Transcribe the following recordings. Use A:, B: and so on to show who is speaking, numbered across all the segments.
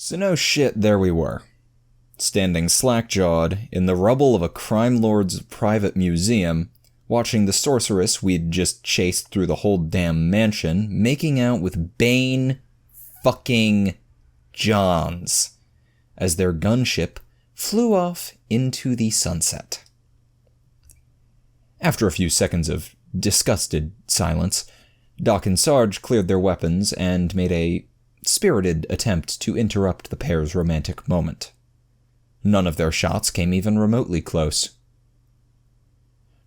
A: So no shit, there we were. Standing slack-jawed in the rubble of a crime lord's private museum, watching the sorceress we'd just chased through the whole damn mansion making out with Bane fucking Johns as their gunship flew off into the sunset. After a few seconds of disgusted silence, Doc and Sarge cleared their weapons and made a spirited attempt to interrupt the pair's romantic moment. None of their shots came even remotely close.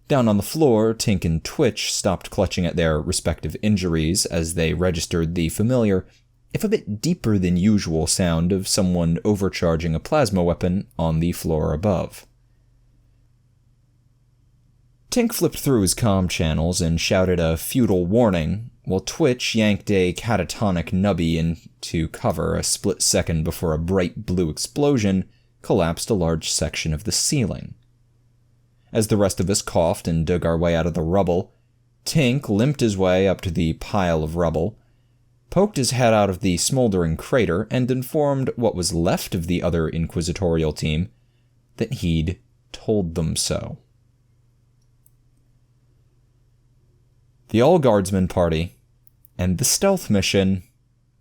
A: Down on the floor, Tink and Twitch stopped clutching at their respective injuries as they registered the familiar, if a bit deeper than usual sound of someone overcharging a plasma weapon on the floor above. Tink flipped through his comm channels and shouted a futile warning, while Twitch yanked a catatonic nubby into cover a split second before a bright blue explosion collapsed a large section of the ceiling. As the rest of us coughed and dug our way out of the rubble, Tink limped his way up to the pile of rubble, poked his head out of the smoldering crater, and informed what was left of the other inquisitorial team that he'd told them so. The All-Guardsmen Party and the Stealth Mission,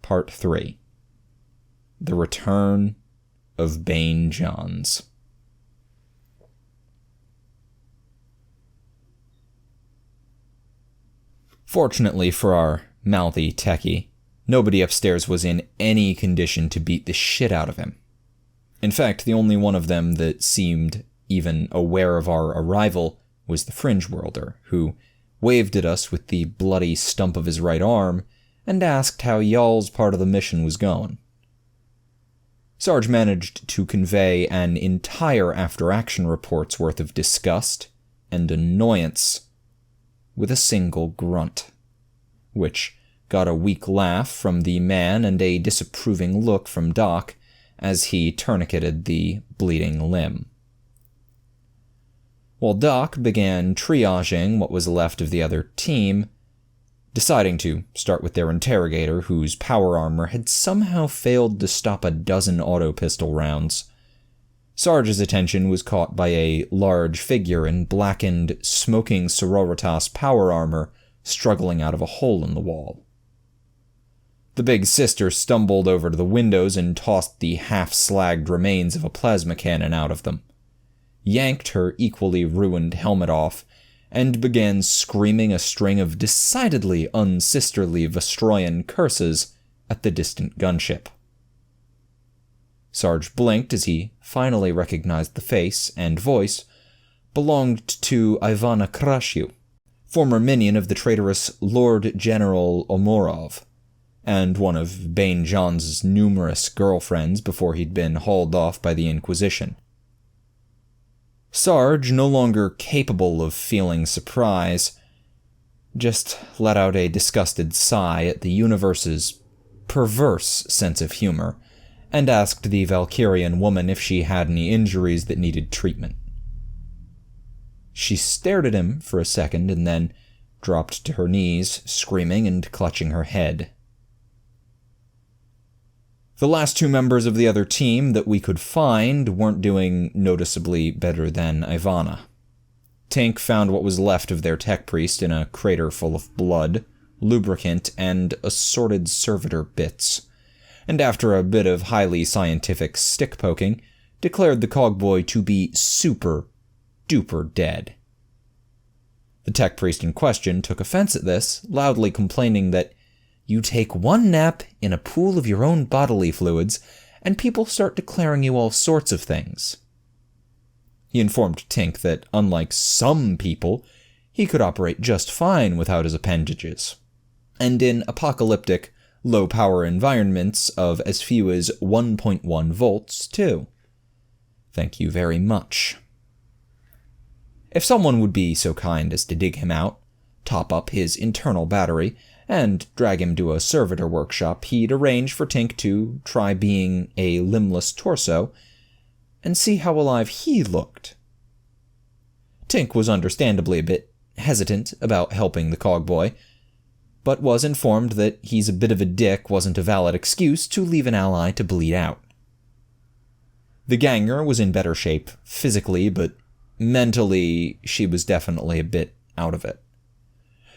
A: Part 3. The Return of Bane Johns. Fortunately for our mouthy techie, nobody upstairs was in any condition to beat the shit out of him. In fact, the only one of them that seemed even aware of our arrival was the Fringe Worlder, who waved at us with the bloody stump of his right arm and asked how y'all's part of the mission was going. Sarge managed to convey an entire after-action report's worth of disgust and annoyance with a single grunt, which got a weak laugh from the man and a disapproving look from Doc as he tourniqueted the bleeding limb. While Doc began triaging what was left of the other team, deciding to start with their interrogator, whose power armor had somehow failed to stop a dozen auto-pistol rounds, Sarge's attention was caught by a large figure in blackened, smoking Sororitas power armor struggling out of a hole in the wall. The big sister stumbled over to the windows and tossed the half-slagged remains of a plasma cannon out of them, yanked her equally ruined helmet off, and began screaming a string of decidedly unsisterly Vestroyan curses at the distant gunship. Sarge blinked as he finally recognized the face and voice belonged to Ivana Krashiu, former minion of the traitorous Lord General Omorov, and one of Bane John's numerous girlfriends before he'd been hauled off by the Inquisition. Sarge, no longer capable of feeling surprise, just let out a disgusted sigh at the universe's perverse sense of humor, and asked the Valkyrian woman if she had any injuries that needed treatment. She stared at him for a second and then dropped to her knees, screaming and clutching her head. The last two members of the other team that we could find weren't doing noticeably better than Ivana. Tink found what was left of their tech priest in a crater full of blood, lubricant, and assorted servitor bits, and after a bit of highly scientific stick poking, declared the cogboy to be super-duper dead. The tech priest in question took offense at this, loudly complaining that you take one nap in a pool of your own bodily fluids, and people start declaring you all sorts of things. He informed Tink that, unlike some people, he could operate just fine without his appendages, and in apocalyptic, low-power environments of as few as 1.1 volts, too. Thank you very much. If someone would be so kind as to dig him out, top up his internal battery, and drag him to a servitor workshop, he'd arrange for Tink to try being a limbless torso and see how alive he looked. Tink was understandably a bit hesitant about helping the cogboy, but was informed that he's a bit of a dick wasn't a valid excuse to leave an ally to bleed out. The ganger was in better shape physically, but mentally, she was definitely a bit out of it.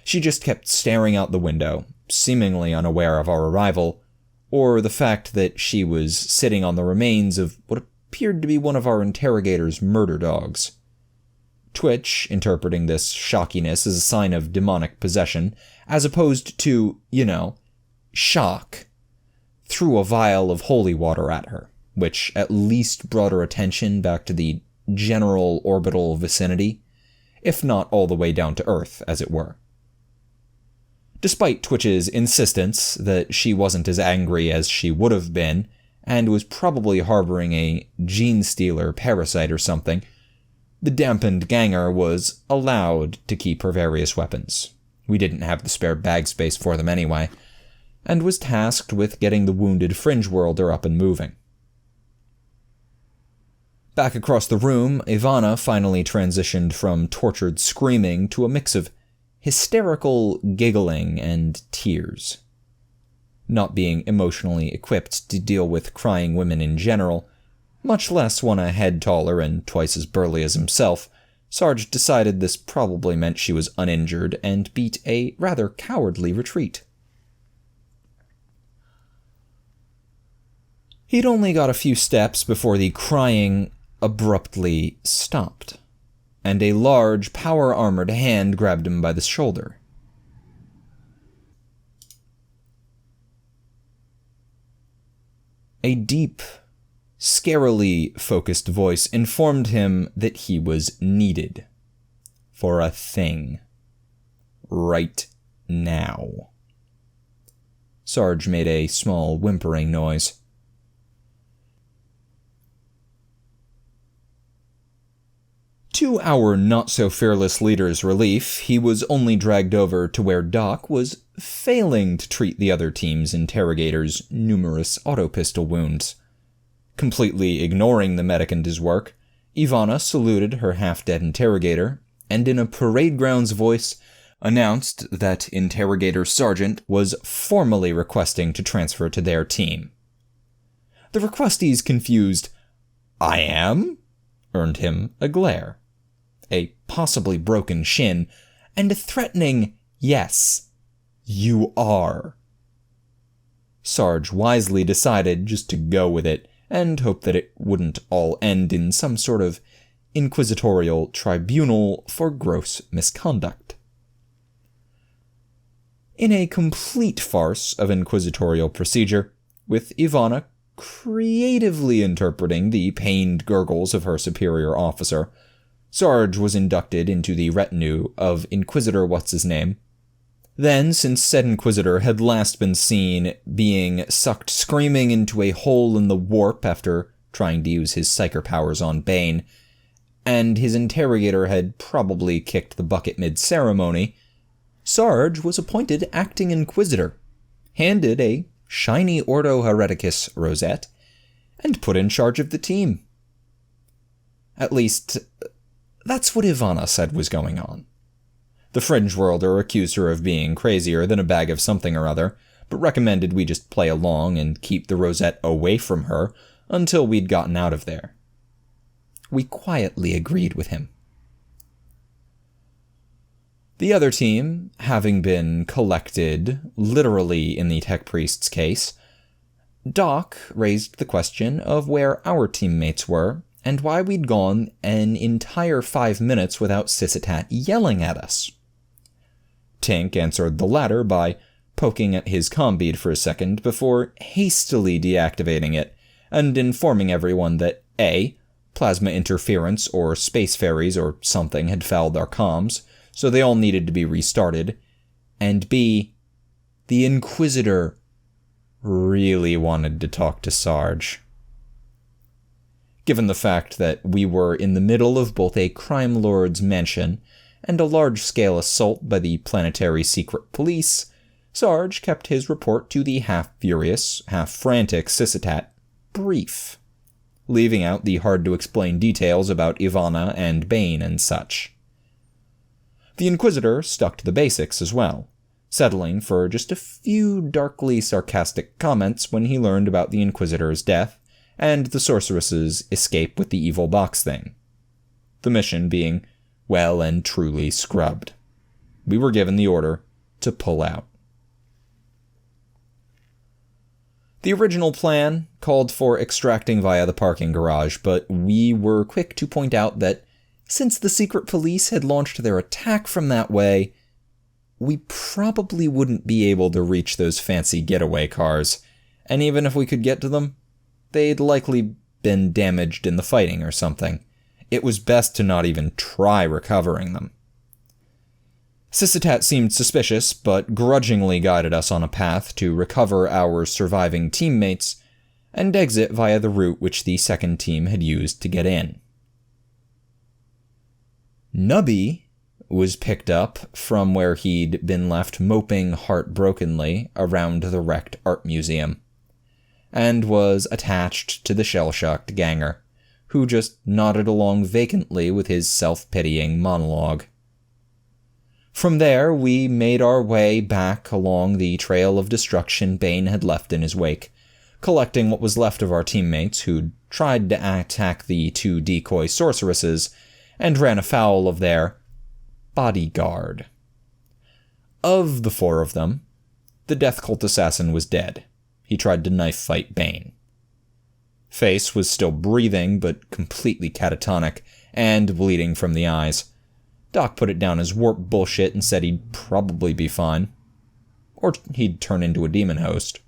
A: She just kept staring out the window, seemingly unaware of our arrival, or the fact that she was sitting on the remains of what appeared to be one of our interrogator's murder dogs. Twitch, interpreting this shockiness as a sign of demonic possession, as opposed to, shock, threw a vial of holy water at her, which at least brought her attention back to the general orbital vicinity, if not all the way down to Earth, as it were. Despite Twitch's insistence that she wasn't as angry as she would have been, and was probably harboring a gene stealer parasite or something, the dampened ganger was allowed to keep her various weapons. We didn't have the spare bag space for them anyway, and was tasked with getting the wounded fringe worlder up and moving. Back across the room, Ivana finally transitioned from tortured screaming to a mix of hysterical giggling and tears. Not being emotionally equipped to deal with crying women in general, much less one a head taller and twice as burly as himself, Sarge decided this probably meant she was uninjured and beat a rather cowardly retreat. He'd only got a few steps before the crying abruptly stopped, and a large, power-armored hand grabbed him by the shoulder. A deep, scarily focused voice informed him that he was needed for a thing. Right now. Sarge made a small whimpering noise. To our not-so-fearless leader's relief, he was only dragged over to where Doc was failing to treat the other team's interrogator's numerous auto-pistol wounds. Completely ignoring the medic and his work, Ivana saluted her half-dead interrogator, and in a parade grounds voice, announced that Interrogator Sergeant was formally requesting to transfer to their team. The requestee's confused, "I am?" earned him a glare, a possibly broken shin, and a threatening, "Yes, you are." Sarge wisely decided just to go with it, and hoped that it wouldn't all end in some sort of inquisitorial tribunal for gross misconduct. In a complete farce of inquisitorial procedure, with Ivana creatively interpreting the pained gurgles of her superior officer, Sarge was inducted into the retinue of Inquisitor What's-His-Name. Then, since said Inquisitor had last been seen being sucked screaming into a hole in the warp after trying to use his psyker powers on Bane, and his interrogator had probably kicked the bucket mid-ceremony, Sarge was appointed acting Inquisitor, handed a shiny Ordo Hereticus rosette, and put in charge of the team. At least, that's what Ivana said was going on. The fringe worlder accused her of being crazier than a bag of something or other, but recommended we just play along and keep the rosette away from her until we'd gotten out of there. We quietly agreed with him. The other team, having been collected, literally in the Tech Priest's case, Doc raised the question of where our teammates were and why we'd gone an entire 5 minutes without Sysitat yelling at us. Tink answered the latter by poking at his comm bead for a second before hastily deactivating it and informing everyone that A, plasma interference or space fairies or something had fouled our comms, so they all needed to be restarted, and B, the Inquisitor really wanted to talk to Sarge. Given the fact that we were in the middle of both a crime lord's mansion and a large-scale assault by the planetary secret police, Sarge kept his report to the half-furious, half-frantic Sysitat brief, leaving out the hard-to-explain details about Ivana and Bane and such. The Inquisitor stuck to the basics as well, settling for just a few darkly sarcastic comments when he learned about the Inquisitor's death and the sorceress's escape with the evil box thing. The mission being well and truly scrubbed. We were given the order to pull out. The original plan called for extracting via the parking garage, but we were quick to point out that since the secret police had launched their attack from that way, we probably wouldn't be able to reach those fancy getaway cars, and even if we could get to them, they'd likely been damaged in the fighting or something. It was best to not even try recovering them. Syssitat seemed suspicious, but grudgingly guided us on a path to recover our surviving teammates and exit via the route which the second team had used to get in. Nubby was picked up from where he'd been left moping heartbrokenly around the wrecked art museum, and was attached to the shell-shocked ganger, who just nodded along vacantly with his self-pitying monologue. From there, we made our way back along the trail of destruction Bane had left in his wake, collecting what was left of our teammates who'd tried to attack the two decoy sorceresses and ran afoul of their bodyguard. Of the four of them, the Death Cult assassin was dead. He tried to knife fight Bane. Face was still breathing, but completely catatonic and bleeding from the eyes. Doc put it down as warp bullshit and said he'd probably be fine. Or he'd turn into a demon host.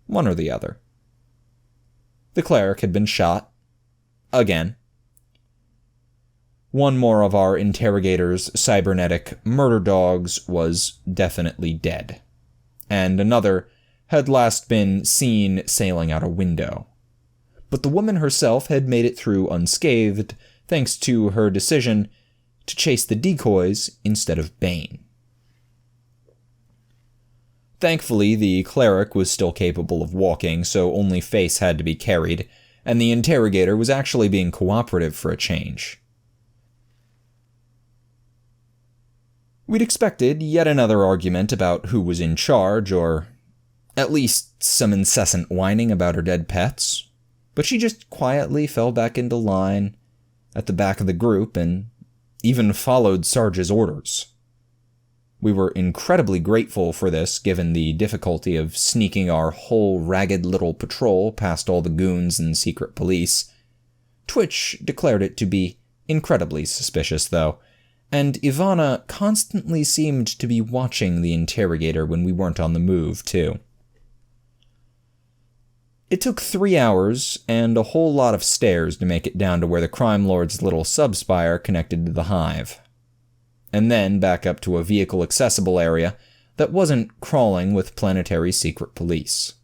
A: One or the other. The cleric had been shot. Again. One more of our interrogator's cybernetic murder dogs was definitely dead. And another had last been seen sailing out a window. But the woman herself had made it through unscathed, thanks to her decision to chase the decoys instead of Bane. Thankfully, the cleric was still capable of walking, so only Face had to be carried, and the interrogator was actually being cooperative for a change. We'd expected yet another argument about who was in charge, or at least some incessant whining about her dead pets, but she just quietly fell back into line at the back of the group and even followed Sarge's orders. We were incredibly grateful for this, given the difficulty of sneaking our whole ragged little patrol past all the goons and secret police. Twitch declared it to be incredibly suspicious, though, and Ivana constantly seemed to be watching the interrogator when we weren't on the move, too. It took 3 hours and a whole lot of stairs to make it down to where the crime lord's little sub-spire connected to the hive. And then back up to a vehicle-accessible area that wasn't crawling with planetary secret police.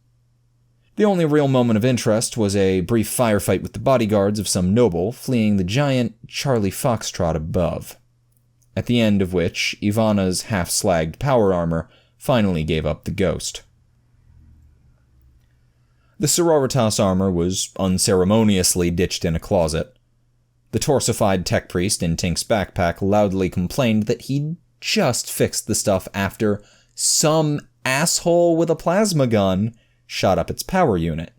A: The only real moment of interest was a brief firefight with the bodyguards of some noble fleeing the giant Charlie Foxtrot above, at the end of which Ivana's half-slagged power armor finally gave up the ghost. The Sororitas armor was unceremoniously ditched in a closet. The torsified tech priest in Tink's backpack loudly complained that he'd just fixed the stuff after some asshole with a plasma gun shot up its power unit.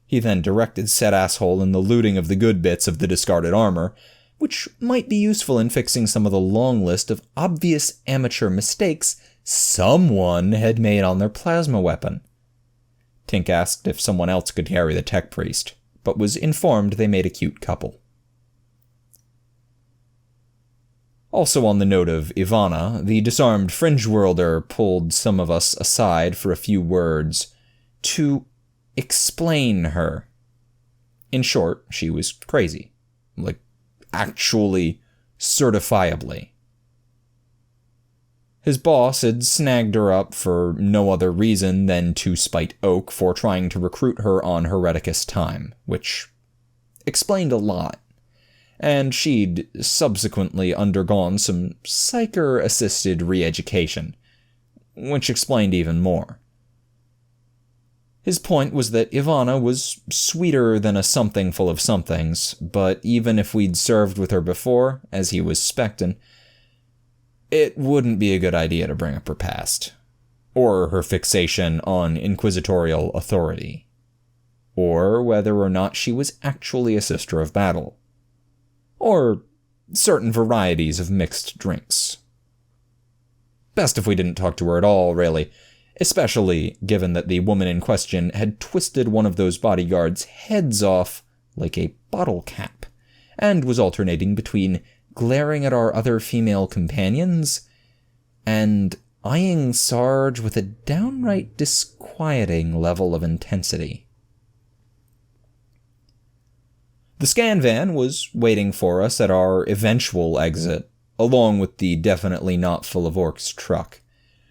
A: He then directed said asshole in the looting of the good bits of the discarded armor, which might be useful in fixing some of the long list of obvious amateur mistakes someone had made on their plasma weapon. Tink asked if someone else could carry the tech priest, but was informed they made a cute couple. Also on the note of Ivana, the disarmed fringe-worlder pulled some of us aside for a few words to explain her. In short, she was crazy. Like, actually, certifiably. His boss had snagged her up for no other reason than to spite Oak for trying to recruit her on Hereticus time, which explained a lot. And she'd subsequently undergone some psycher-assisted re-education, which explained even more. His point was that Ivana was sweeter than a something full of somethings, but even if we'd served with her before, as he was spectin', it wouldn't be a good idea to bring up her past, or her fixation on inquisitorial authority. or whether or not she was actually a sister of battle, or certain varieties of mixed drinks. Best if we didn't talk to her at all, really, especially given that the woman in question had twisted one of those bodyguards' heads off like a bottle cap, and was alternating between glaring at our other female companions and eyeing Sarge with a downright disquieting level of intensity. The scan van was waiting for us at our eventual exit, along with the definitely not full of orcs truck,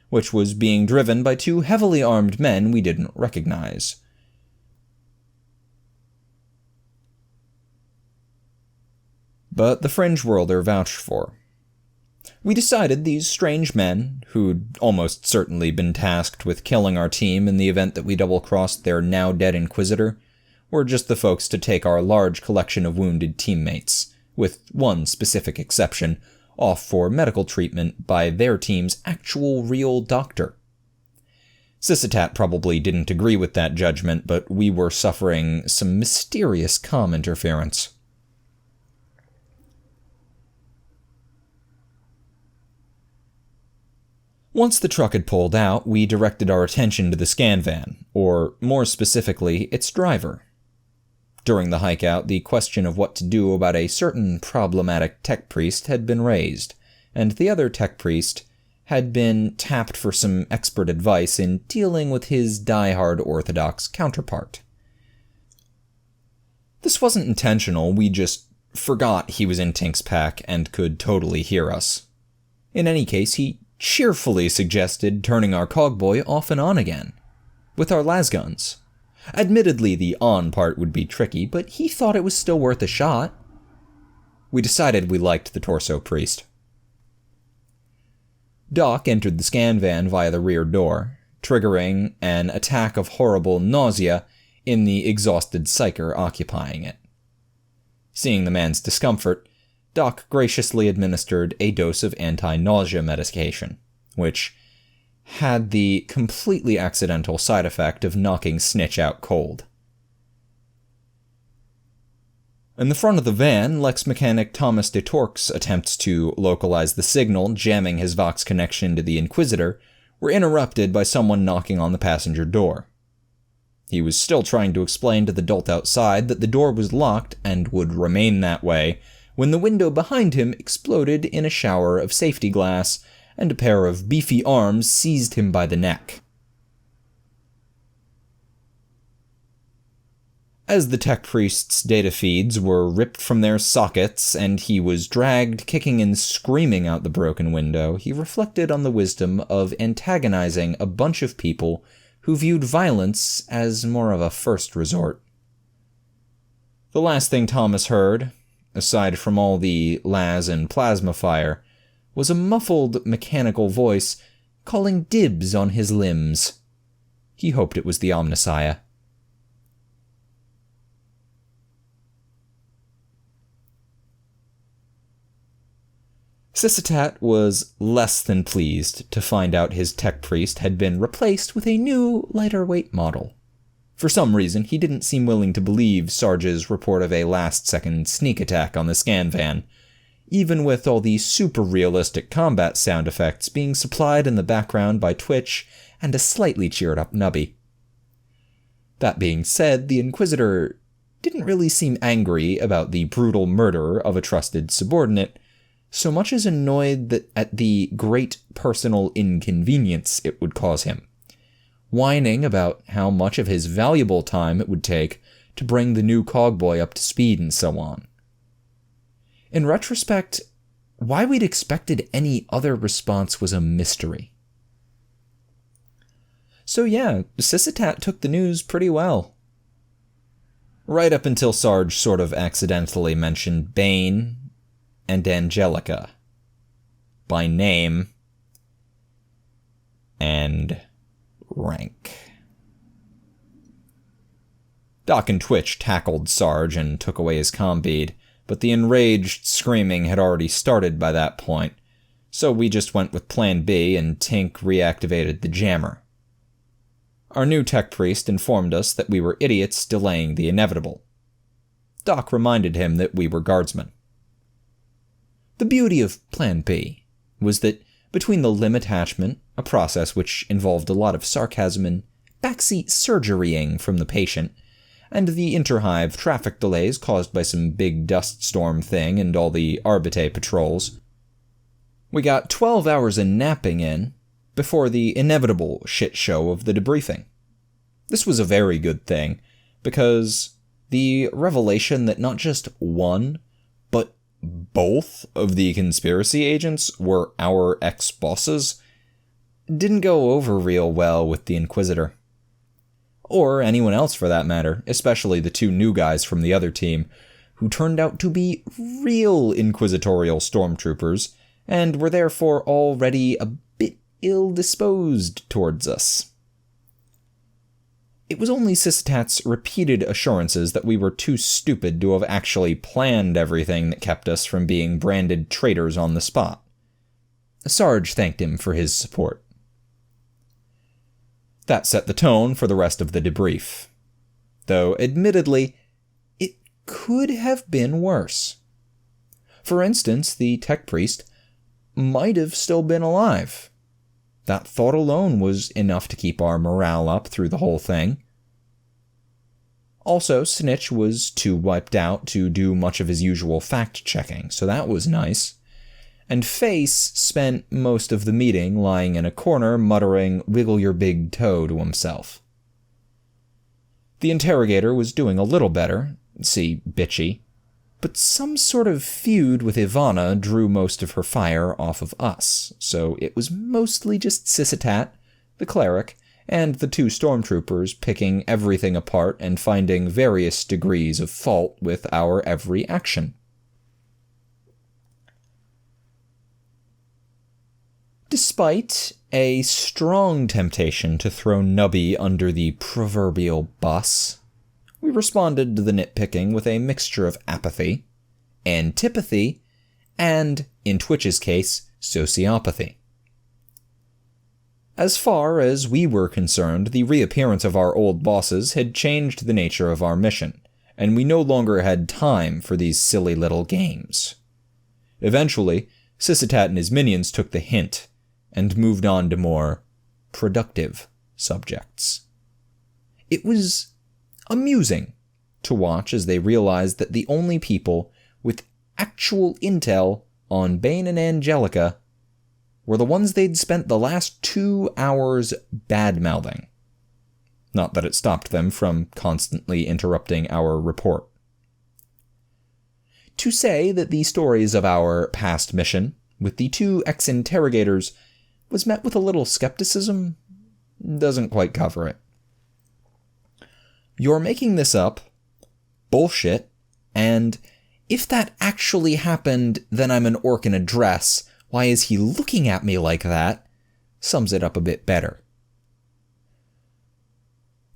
A: which was being driven by two heavily armed men we didn't recognize. But the fringe worlder vouched for. We decided these strange men, who'd almost certainly been tasked with killing our team in the event that we double-crossed their now-dead Inquisitor, were just the folks to take our large collection of wounded teammates, with one specific exception, off for medical treatment by their team's actual real doctor. Syssitat probably didn't agree with that judgment, but we were suffering some mysterious comm interference. Once the truck had pulled out, we directed our attention to the scan van, or more specifically, its driver. During the hike out, the question of what to do about a certain problematic tech priest had been raised, and the other tech priest had been tapped for some expert advice in dealing with his die-hard Orthodox counterpart. This wasn't intentional, we just forgot he was in Tink's pack and could totally hear us. In any case, he cheerfully suggested turning our cogboy off and on again, with our lasguns. Admittedly, the on part would be tricky, but he thought it was still worth a shot. We decided we liked the torso priest. Doc entered the scan van via the rear door, triggering an attack of horrible nausea in the exhausted psyker occupying it. Seeing the man's discomfort, Doc graciously administered a dose of anti-nausea medication, which had the completely accidental side effect of knocking Snitch out cold. In the front of the van, Lex mechanic Thomas de Torque's attempts to localize the signal jamming his Vox connection to the Inquisitor were interrupted by someone knocking on the passenger door. He was still trying to explain to the dolt outside that the door was locked and would remain that way, when the window behind him exploded in a shower of safety glass, and a pair of beefy arms seized him by the neck. As the tech priest's data feeds were ripped from their sockets and he was dragged kicking and screaming out the broken window, he reflected on the wisdom of antagonizing a bunch of people who viewed violence as more of a first resort. The last thing Thomas heard, aside from all the las and plasma fire, was a muffled mechanical voice calling dibs on his limbs. He hoped it was the Omnissiah. Syssitat was less than pleased to find out his tech priest had been replaced with a new, lighter-weight model. For some reason, he didn't seem willing to believe Sarge's report of a last-second sneak attack on the scan van, even with all the super-realistic combat sound effects being supplied in the background by Twitch and a slightly cheered-up Nubby. That being said, the Inquisitor didn't really seem angry about the brutal murder of a trusted subordinate, so much as annoyed at the great personal inconvenience it would cause him, whining about how much of his valuable time it would take to bring the new cogboy up to speed and so on. In retrospect, why we'd expected any other response was a mystery. So yeah, Syssitat took the news pretty well. Right up until Sarge sort of accidentally mentioned Bane and Angelica by name and rank. Doc and Twitch tackled Sarge and took away his comm bead, but the enraged screaming had already started by that point, so we just went with Plan B and Tink reactivated the jammer. Our new tech priest informed us that we were idiots delaying the inevitable. Doc reminded him that we were guardsmen. The beauty of Plan B was that between the limb attachment, a process which involved a lot of sarcasm and backseat surgerying from the patient, and the interhive traffic delays caused by some big dust storm thing and all the Arbite patrols, we got 12 hours of napping in before the inevitable shit show of the debriefing. This was a very good thing, because the revelation that not just one, but both of the conspiracy agents were our ex-bosses didn't go over real well with the Inquisitor. Or anyone else for that matter, especially the two new guys from the other team, who turned out to be real inquisitorial stormtroopers, and were therefore already a bit ill-disposed towards us. It was only Sysatat's repeated assurances that we were too stupid to have actually planned everything that kept us from being branded traitors on the spot. Sarge thanked him for his support. That set the tone for the rest of the debrief. Though, admittedly, it could have been worse. For instance, the tech priest might have still been alive. That thought alone was enough to keep our morale up through the whole thing. Also, Snitch was too wiped out to do much of his usual fact-checking, so that was nice. And Face spent most of the meeting lying in a corner muttering "wiggle your big toe" to himself. The interrogator was doing a little better, see bitchy, but some sort of feud with Ivana drew most of her fire off of us, so it was mostly just Sysatat, the cleric, and the two stormtroopers picking everything apart and finding various degrees of fault with our every action. Despite a strong temptation to throw Nubby under the proverbial bus, we responded to the nitpicking with a mixture of apathy, antipathy, and, in Twitch's case, sociopathy. As far as we were concerned, the reappearance of our old bosses had changed the nature of our mission, and we no longer had time for these silly little games. Eventually, Sysatat and his minions took the hint, and moved on to more productive subjects. It was amusing to watch as they realized that the only people with actual intel on Bane and Angelica were the ones they'd spent the last 2 hours bad-mouthing. Not that it stopped them from constantly interrupting our report. To say that the stories of our past mission with the two ex-interrogators was met with a little skepticism doesn't quite cover it. You're making this up, bullshit, and if that actually happened, then I'm an orc in a dress. Why is he looking at me like that? Sums it up a bit better.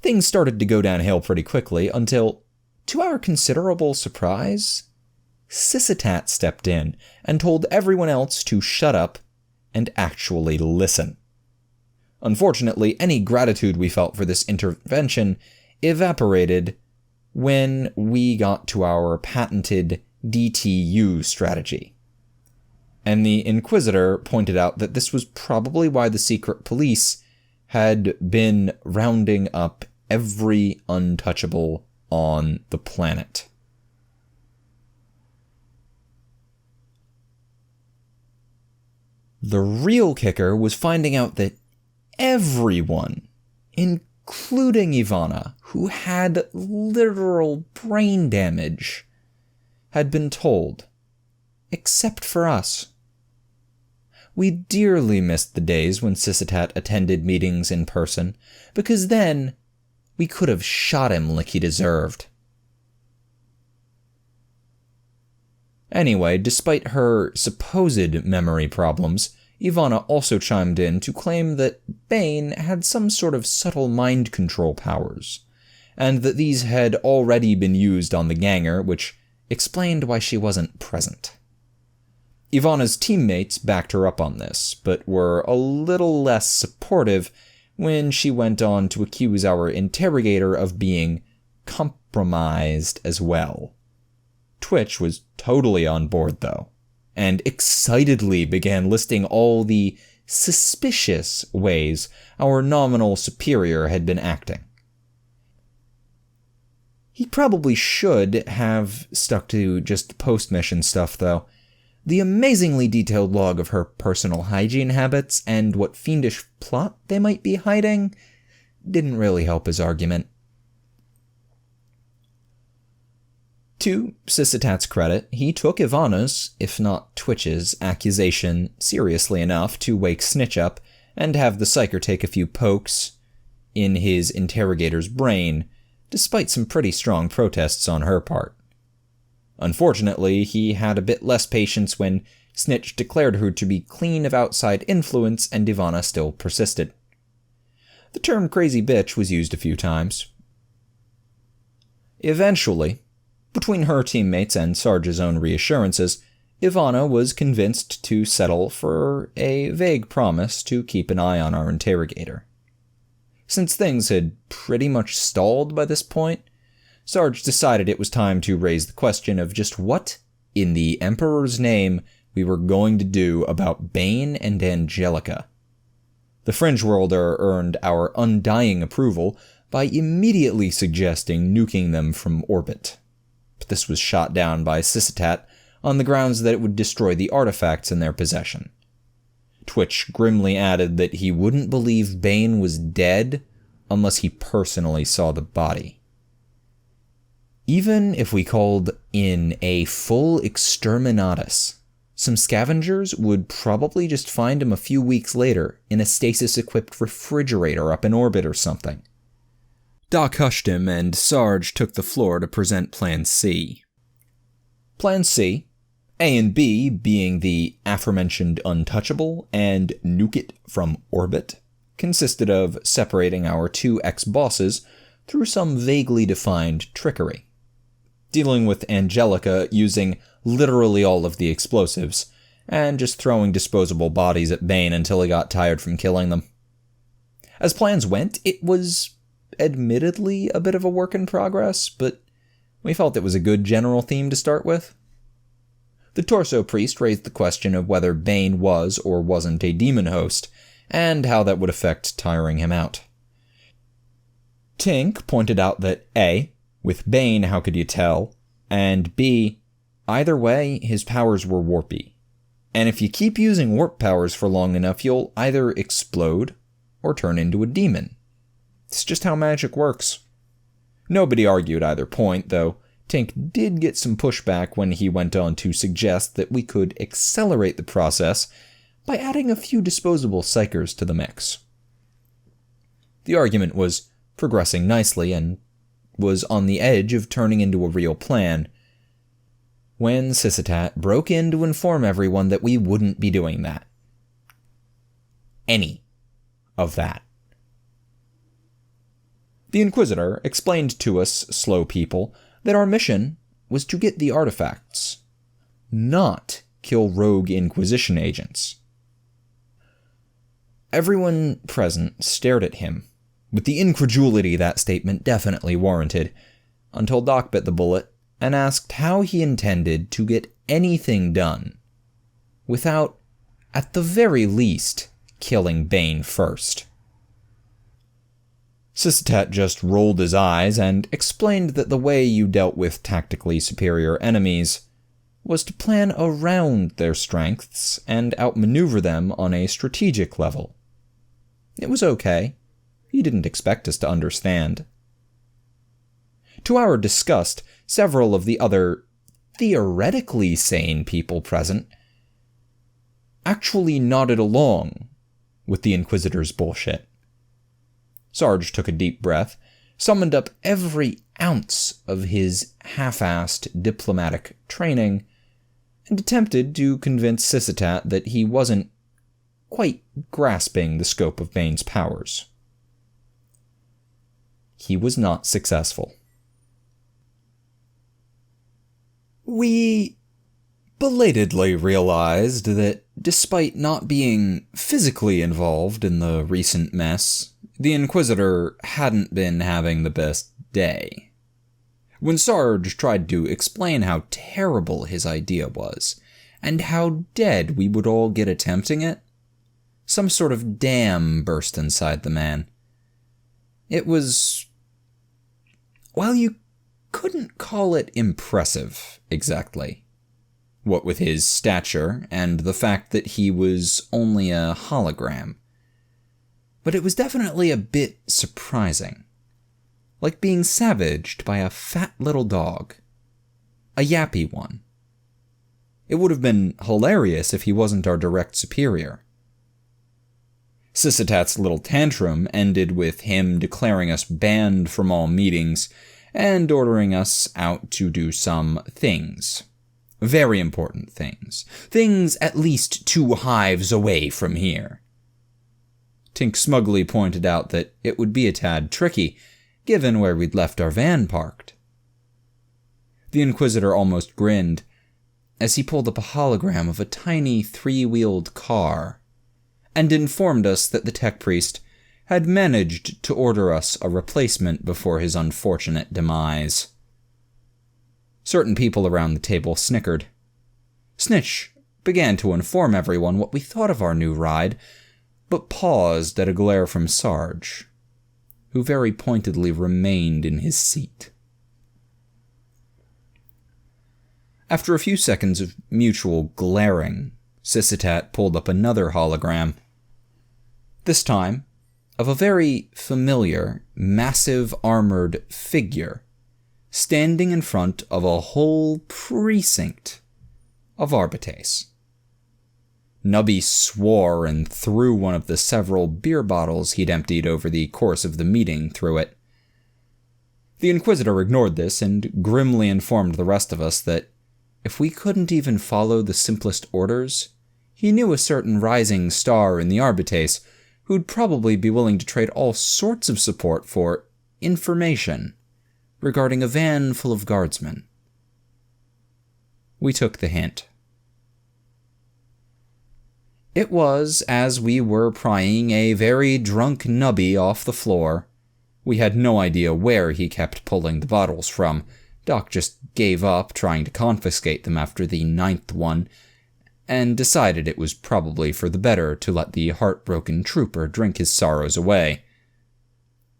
A: Things started to go downhill pretty quickly until, to our considerable surprise, Sysatat stepped in and told everyone else to shut up and actually listen. Unfortunately, any gratitude we felt for this intervention evaporated when we got to our patented DTU strategy. And the Inquisitor pointed out that this was probably why the secret police had been rounding up every untouchable on the planet. The real kicker was finding out that everyone, including Ivana, who had literal brain damage, had been told, except for us. We dearly missed the days when Sysatat attended meetings in person, because then we could have shot him like he deserved. Anyway, despite her supposed memory problems, Ivana also chimed in to claim that Bane had some sort of subtle mind control powers, and that these had already been used on the Ganger, which explained why she wasn't present. Ivana's teammates backed her up on this, but were a little less supportive when she went on to accuse our interrogator of being compromised as well. Twitch was totally on board, though, and excitedly began listing all the suspicious ways our nominal superior had been acting. He probably should have stuck to just post-mission stuff, though. The amazingly detailed log of her personal hygiene habits and what fiendish plot they might be hiding didn't really help his argument. To Sysatat's credit, he took Ivana's, if not Twitch's, accusation seriously enough to wake Snitch up and have the psyker take a few pokes in his interrogator's brain, despite some pretty strong protests on her part. Unfortunately, he had a bit less patience when Snitch declared her to be clean of outside influence and Ivana still persisted. The term crazy bitch was used a few times. Eventually, between her teammates and Sarge's own reassurances, Ivana was convinced to settle for a vague promise to keep an eye on our interrogator. Since things had pretty much stalled by this point, Sarge decided it was time to raise the question of just what, in the Emperor's name, we were going to do about Bane and Angelica. The Fringe Worlder earned our undying approval by immediately suggesting nuking them from orbit. But this was shot down by Sysatat on the grounds that it would destroy the artifacts in their possession. Twitch grimly added that he wouldn't believe Bane was dead unless he personally saw the body. Even if we called in a full exterminatus, some scavengers would probably just find him a few weeks later in a stasis-equipped refrigerator up in orbit or something. Doc hushed him, and Sarge took the floor to present Plan C. Plan C, A and B being the aforementioned untouchable and nuke it from orbit, consisted of separating our two ex-bosses through some vaguely defined trickery. Dealing with Angelica using literally all of the explosives, and just throwing disposable bodies at Bane until he got tired from killing them. As plans went, it was admittedly a bit of a work in progress, but we felt it was a good general theme to start with. The Torso Priest raised the question of whether Bane was or wasn't a demon host, and how that would affect tiring him out. Tink pointed out that A, with Bane, how could you tell? And B, either way, his powers were warpy. And if you keep using warp powers for long enough, you'll either explode or turn into a demon. It's just how magic works. Nobody argued either point, though Tink did get some pushback when he went on to suggest that we could accelerate the process by adding a few disposable psychers to the mix. The argument was progressing nicely and was on the edge of turning into a real plan, when Sysatat broke in to inform everyone that we wouldn't be doing that. Any of that. The Inquisitor explained to us, slow people, that our mission was to get the artifacts, not kill rogue Inquisition agents. Everyone present stared at him, with the incredulity that statement definitely warranted, until Doc bit the bullet and asked how he intended to get anything done without, at the very least, killing Bane first. Sysatat just rolled his eyes and explained that the way you dealt with tactically superior enemies was to plan around their strengths and outmaneuver them on a strategic level. It was okay. He didn't expect us to understand. To our disgust, several of the other theoretically sane people present actually nodded along with the Inquisitor's bullshit. Sarge took a deep breath, summoned up every ounce of his half-assed diplomatic training, and attempted to convince Sysatat that he wasn't quite grasping the scope of Bane's powers. He was not successful. We belatedly realized that despite not being physically involved in the recent mess, The Inquisitor hadn't been having the best day. When Sarge tried to explain how terrible his idea was, and how dead we would all get attempting it, some sort of dam burst inside the man. It was... well, you couldn't call it impressive, exactly. What with his stature and the fact that he was only a hologram. But it was definitely a bit surprising. Like being savaged by a fat little dog. A yappy one. It would have been hilarious if he wasn't our direct superior. Syssitat's little tantrum ended with him declaring us banned from all meetings and ordering us out to do some things. Very important things. Things at least 2 hives away from here. Tink smugly pointed out that it would be a tad tricky, given where we'd left our van parked. The Inquisitor almost grinned as he pulled up a hologram of a tiny 3-wheeled car and informed us that the tech priest had managed to order us a replacement before his unfortunate demise. Certain people around the table snickered. Snitch began to inform everyone what we thought of our new ride, but paused at a glare from Sarge, who very pointedly remained in his seat. After a few seconds of mutual glaring, Syssitat pulled up another hologram. This time, of a very familiar, massive armored figure, standing in front of a whole precinct of Arbites. Nubby swore and threw one of the several beer bottles he'd emptied over the course of the meeting through it. The Inquisitor ignored this and grimly informed the rest of us that if we couldn't even follow the simplest orders, he knew a certain rising star in the Arbites who'd probably be willing to trade all sorts of support for information regarding a van full of guardsmen. We took the hint. It was as we were prying a very drunk Nubby off the floor. We had no idea where he kept pulling the bottles from. Doc just gave up trying to confiscate them after the 9th one, and decided it was probably for the better to let the heartbroken trooper drink his sorrows away.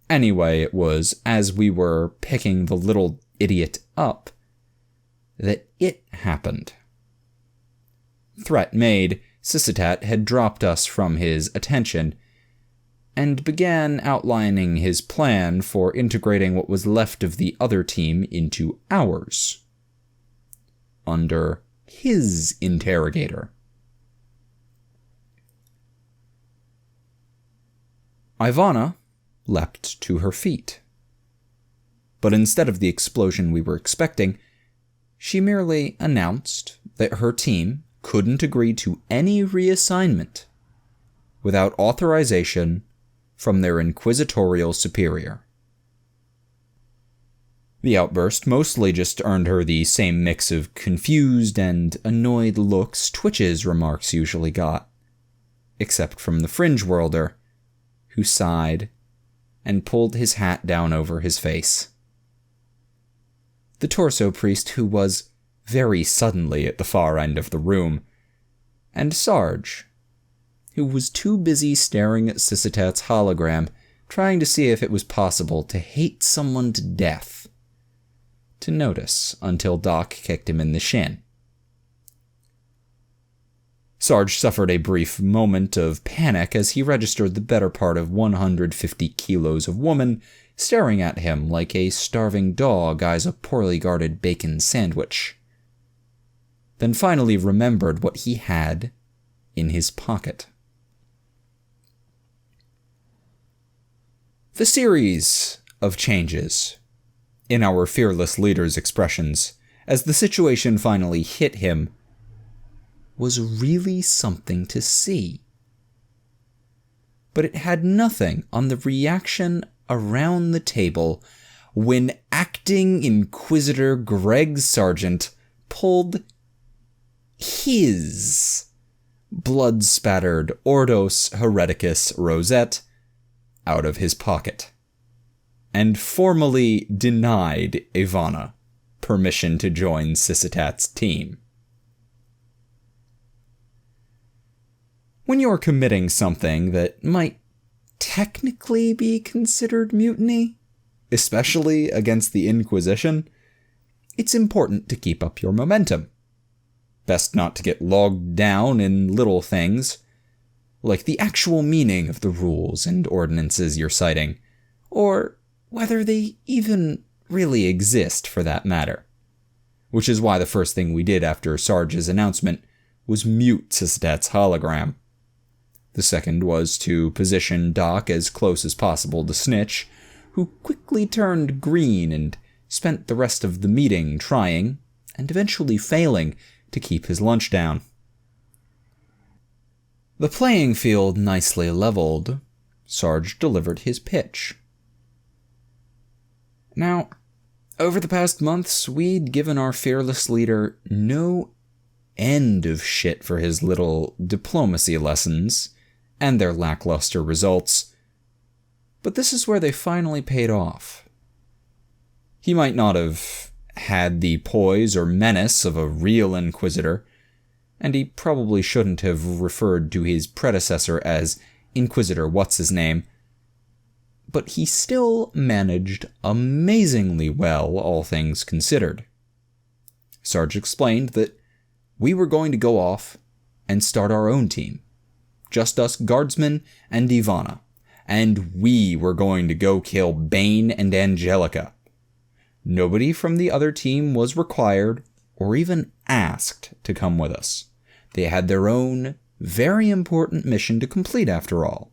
A: Anyway, it was as we were picking the little idiot up that it happened. Threat made, Syssitat had dropped us from his attention and began outlining his plan for integrating what was left of the other team into ours, under his interrogator. Ivana leapt to her feet. But instead of the explosion we were expecting, she merely announced that her team couldn't agree to any reassignment without authorization from their inquisitorial superior. The outburst mostly just earned her the same mix of confused and annoyed looks Twitch's remarks usually got, except from the fringe-worlder, who sighed and pulled his hat down over his face. The torso priest, who was very suddenly at the far end of the room, and Sarge, who was too busy staring at Syssitat's hologram, trying to see if it was possible to hate someone to death, to notice until Doc kicked him in the shin. Sarge suffered a brief moment of panic as he registered the better part of 150 kilos of woman staring at him like a starving dog eyes a poorly guarded bacon sandwich. Then finally remembered what he had in his pocket. The series of changes in our fearless leader's expressions as the situation finally hit him was really something to see. But it had nothing on the reaction around the table when Acting Inquisitor Greg Sargent pulled his blood-spattered Ordos Hereticus rosette out of his pocket and formally denied Ivana permission to join Syssitat's team. When you're committing something that might technically be considered mutiny, especially against the Inquisition, it's important to keep up your momentum. Best not to get logged down in little things, like the actual meaning of the rules and ordinances you're citing, or whether they even really exist for that matter. Which is why the first thing we did after Sarge's announcement was mute Syssitat's hologram. The second was to position Doc as close as possible to Snitch, who quickly turned green and spent the rest of the meeting trying, and eventually failing, to keep his lunch down. The playing field nicely leveled, Sarge delivered his pitch. Now, over the past months, we'd given our fearless leader no end of shit for his little diplomacy lessons and their lackluster results, but this is where they finally paid off. He might not have had the poise or menace of a real Inquisitor, and he probably shouldn't have referred to his predecessor as Inquisitor What's-His-Name, but he still managed amazingly well, all things considered. Sarge explained that we were going to go off and start our own team, just us Guardsmen and Ivana, and we were going to go kill Bane and Angelica. Nobody from the other team was required or even asked to come with us. They had their own, very important mission to complete after all,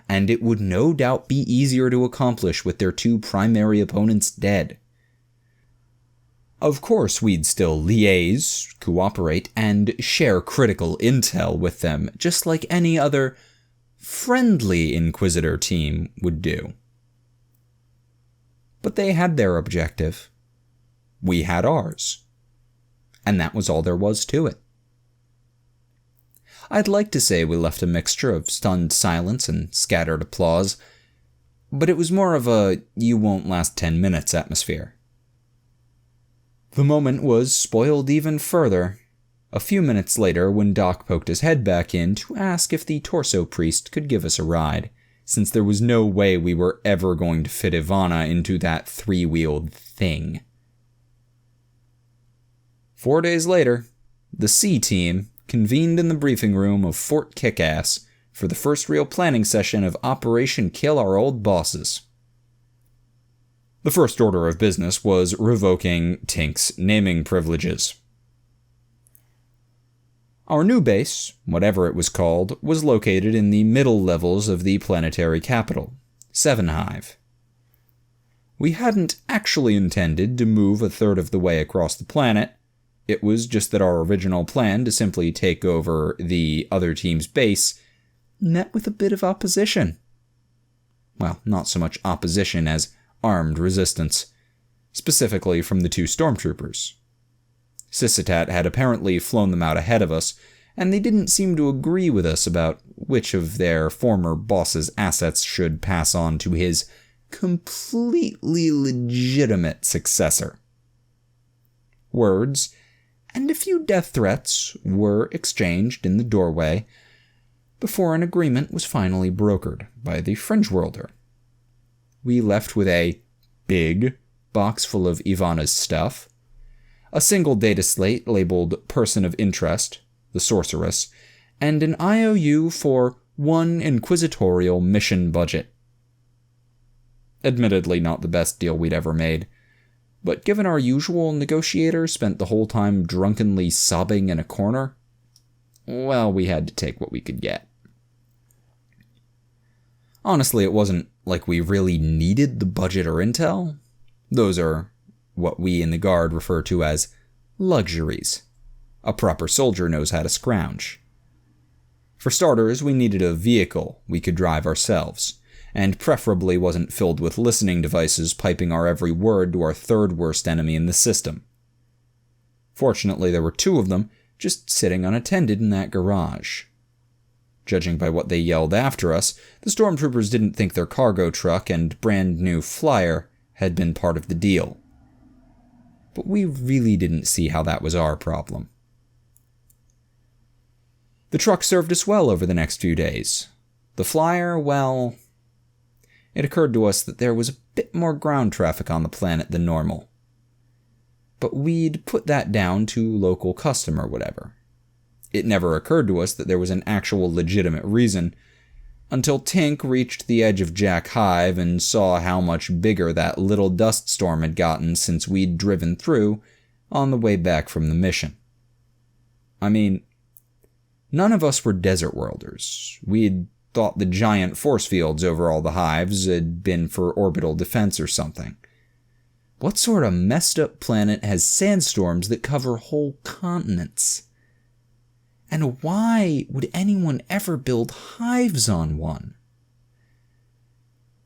A: and it would no doubt be easier to accomplish with their two primary opponents dead. Of course, we'd still liaise, cooperate, and share critical intel with them, just like any other friendly Inquisitor team would do. But they had their objective. We had ours. And that was all there was to it. I'd like to say we left a mixture of stunned silence and scattered applause, but it was more of a you won't last 10 minutes atmosphere. The moment was spoiled even further a few minutes later when Doc poked his head back in to ask if the torso priest could give us a ride, since there was no way we were ever going to fit Ivana into that three-wheeled thing. 4 days later, the C team convened in the briefing room of Fort Kickass for the first real planning session of Operation Kill Our Old Bosses. The first order of business was revoking Tink's naming privileges. Our new base, whatever it was called, was located in the middle levels of the planetary capital, Seven Hive. We hadn't actually intended to move a third of the way across the planet. It was just that our original plan to simply take over the other team's base met with a bit of opposition. Well, not so much opposition as armed resistance, specifically from the two stormtroopers. Syssitat had apparently flown them out ahead of us, and they didn't seem to agree with us about which of their former boss's assets should pass on to his completely legitimate successor. Words and a few death threats were exchanged in the doorway before an agreement was finally brokered by the Fringe Worlder. We left with a big box full of Ivana's stuff, a single data slate labeled Person of Interest, the Sorceress, and an IOU for one inquisitorial mission budget. Admittedly not the best deal we'd ever made, but given our usual negotiator spent the whole time drunkenly sobbing in a corner, well, we had to take what we could get. Honestly, it wasn't like we really needed the budget or intel. Those are what we in the Guard refer to as luxuries. A proper soldier knows how to scrounge. For starters, we needed a vehicle we could drive ourselves, and preferably wasn't filled with listening devices piping our every word to our third worst enemy in the system. Fortunately, there were two of them just sitting unattended in that garage. Judging by what they yelled after us, the stormtroopers didn't think their cargo truck and brand new flyer had been part of the deal. But we really didn't see how that was our problem. The truck served us well over the next few days. The flyer, well, it occurred to us that there was a bit more ground traffic on the planet than normal. But we'd put that down to local custom or whatever. It never occurred to us that there was an actual legitimate reason, until Tink reached the edge of Jack Hive and saw how much bigger that little dust storm had gotten since we'd driven through on the way back from the mission. I mean, none of us were desert worlders. We'd thought the giant force fields over all the hives had been for orbital defense or something. What sort of messed up planet has sandstorms that cover whole continents? And why would anyone ever build hives on one?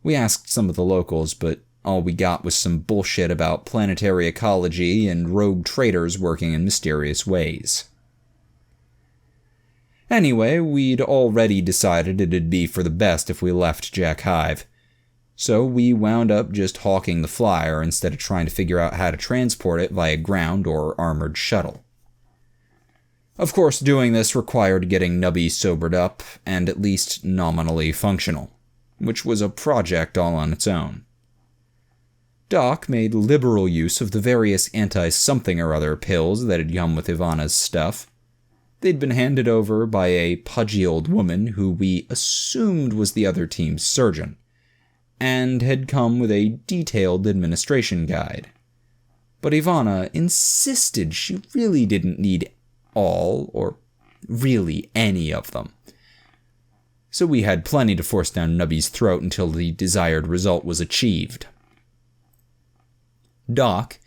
A: We asked some of the locals, but all we got was some bullshit about planetary ecology and rogue traders working in mysterious ways. Anyway, we'd already decided it'd be for the best if we left Jack Hive, so we wound up just hawking the flyer instead of trying to figure out how to transport it via ground or armored shuttle. Of course, doing this required getting Nubby sobered up and at least nominally functional, which was a project all on its own. Doc made liberal use of the various anti-something-or-other pills that had come with Ivana's stuff. They'd been handed over by a pudgy old woman who we assumed was the other team's surgeon, and had come with a detailed administration guide. But Ivana insisted she really didn't need all, or really any of them. So we had plenty to force down Nubby's throat until the desired result was achieved. Doc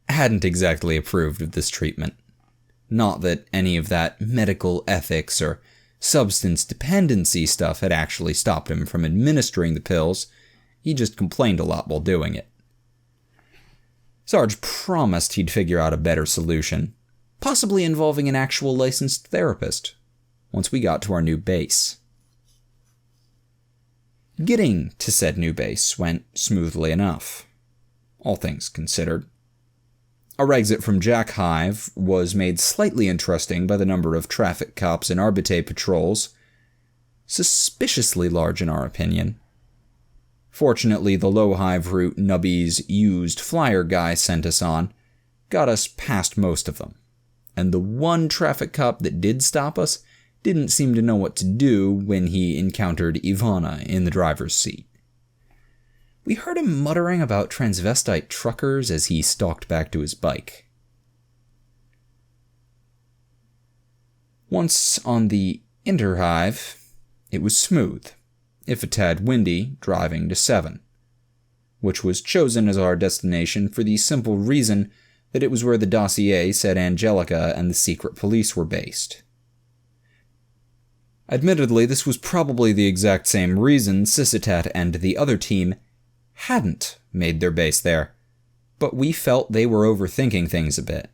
A: hadn't exactly approved of this treatment. Not that any of that medical ethics or substance dependency stuff had actually stopped him from administering the pills, he just complained a lot while doing it. Sarge promised he'd figure out a better solution, possibly involving an actual licensed therapist, once we got to our new base. Getting to said new base went smoothly enough, all things considered. Our exit from Jack Hive was made slightly interesting by the number of traffic cops and Arbite patrols, suspiciously large in our opinion. Fortunately, the low hive route Nubby's used flyer guy sent us on got us past most of them, and the one traffic cop that did stop us didn't seem to know what to do when he encountered Ivana in the driver's seat. We heard him muttering about transvestite truckers as he stalked back to his bike. Once on the Interhive, it was smooth, if a tad windy, driving to 7, which was chosen as our destination for the simple reason that it was where the dossier said Angelica and the secret police were based. Admittedly, this was probably the exact same reason Sysitat and the other team hadn't made their base there, but we felt they were overthinking things a bit.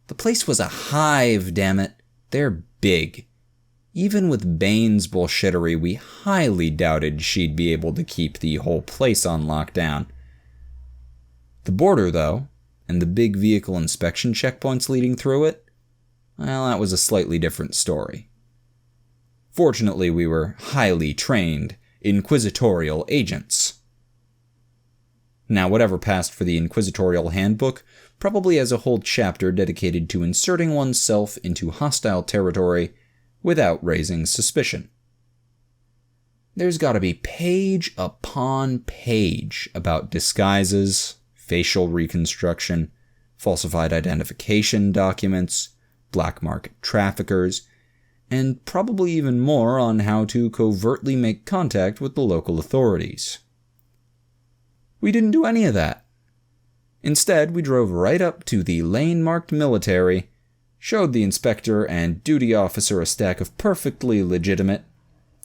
A: The place was a hive, damn it. They're big. Even with Bane's bullshittery, we highly doubted she'd be able to keep the whole place on lockdown. The border, though, and the big vehicle inspection checkpoints leading through it, well, that was a slightly different story. Fortunately, we were highly trained inquisitorial agents. Now, whatever passed for the Inquisitorial Handbook probably has a whole chapter dedicated to inserting oneself into hostile territory without raising suspicion. There's gotta be page upon page about disguises, facial reconstruction, falsified identification documents, black market traffickers, and probably even more on how to covertly make contact with the local authorities. We didn't do any of that. Instead, we drove right up to the lane-marked military, showed the inspector and duty officer a stack of perfectly legitimate,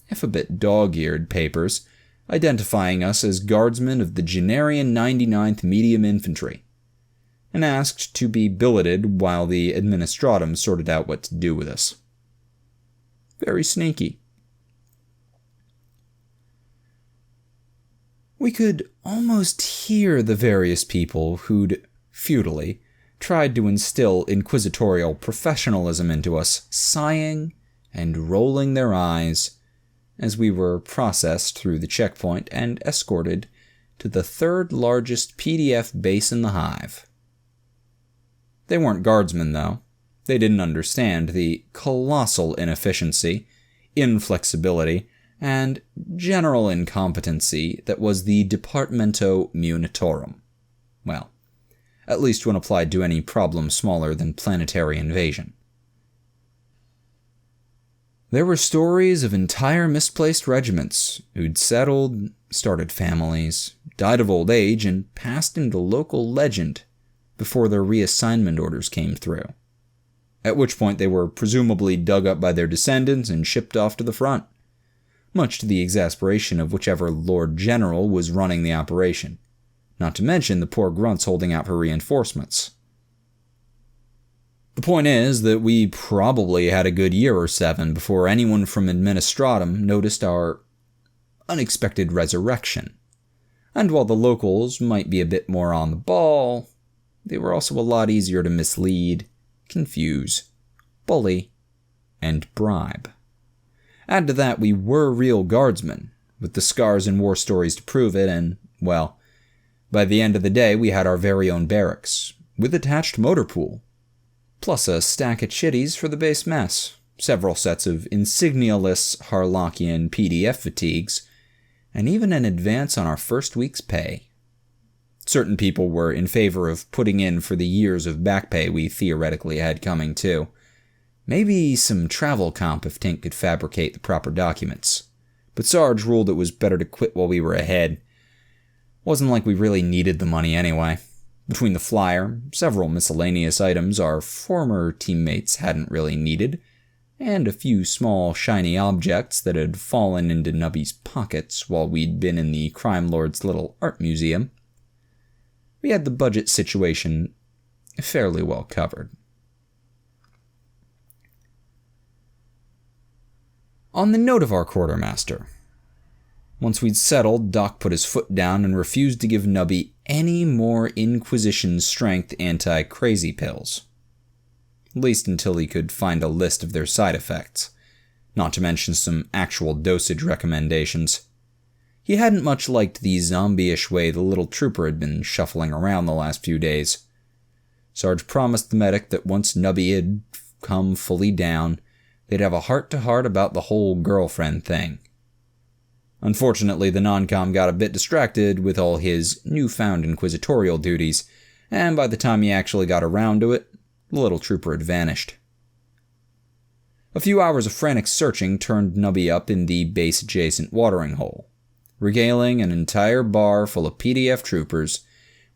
A: if a bit dog-eared papers, identifying us as Guardsmen of the Genarian 99th Medium Infantry, and asked to be billeted while the administratum sorted out what to do with us. Very sneaky. We could almost hear the various people who'd, futilely, tried to instill inquisitorial professionalism into us, sighing and rolling their eyes as we were processed through the checkpoint and escorted to the third largest PDF base in the hive. They weren't guardsmen, though. They didn't understand the colossal inefficiency, inflexibility, and general incompetency that was the Departamento Munitorum. Well, at least when applied to any problem smaller than planetary invasion. There were stories of entire misplaced regiments who'd settled, started families, died of old age, and passed into local legend before their reassignment orders came through. At which point they were presumably dug up by their descendants and shipped off to the front, much to the exasperation of whichever Lord General was running the operation, not to mention the poor grunts holding out for reinforcements. The point is that we probably had a good year or 7 before anyone from Administratum noticed our unexpected resurrection. And while the locals might be a bit more on the ball, they were also a lot easier to mislead, confuse, bully, and bribe. Add to that, we were real guardsmen, with the scars and war stories to prove it, and, well, by the end of the day we had our very own barracks, with attached motor pool, plus a stack of chitties for the base mess, several sets of insignia-less Harlockian PDF fatigues, and even an advance on our first week's pay. Certain people were in favor of putting in for the years of back pay we theoretically had coming too. Maybe some travel comp if Tink could fabricate the proper documents. But Sarge ruled it was better to quit while we were ahead. Wasn't like we really needed the money anyway. Between the flyer, several miscellaneous items our former teammates hadn't really needed, and a few small shiny objects that had fallen into Nubby's pockets while we'd been in the crime lord's little art museum, we had the budget situation fairly well covered. On the note of our quartermaster, once we'd settled, Doc put his foot down and refused to give Nubby any more Inquisition-strength anti-crazy pills. At least until he could find a list of their side effects, not to mention some actual dosage recommendations. He hadn't much liked the zombie-ish way the little trooper had been shuffling around the last few days. Sarge promised the medic that once Nubby had come fully down, they'd have a heart-to-heart about the whole girlfriend thing. Unfortunately, the non-com got a bit distracted with all his newfound inquisitorial duties, and by the time he actually got around to it, the little trooper had vanished. A few hours of frantic searching turned Nubby up in the base-adjacent watering hole, regaling an entire bar full of PDF troopers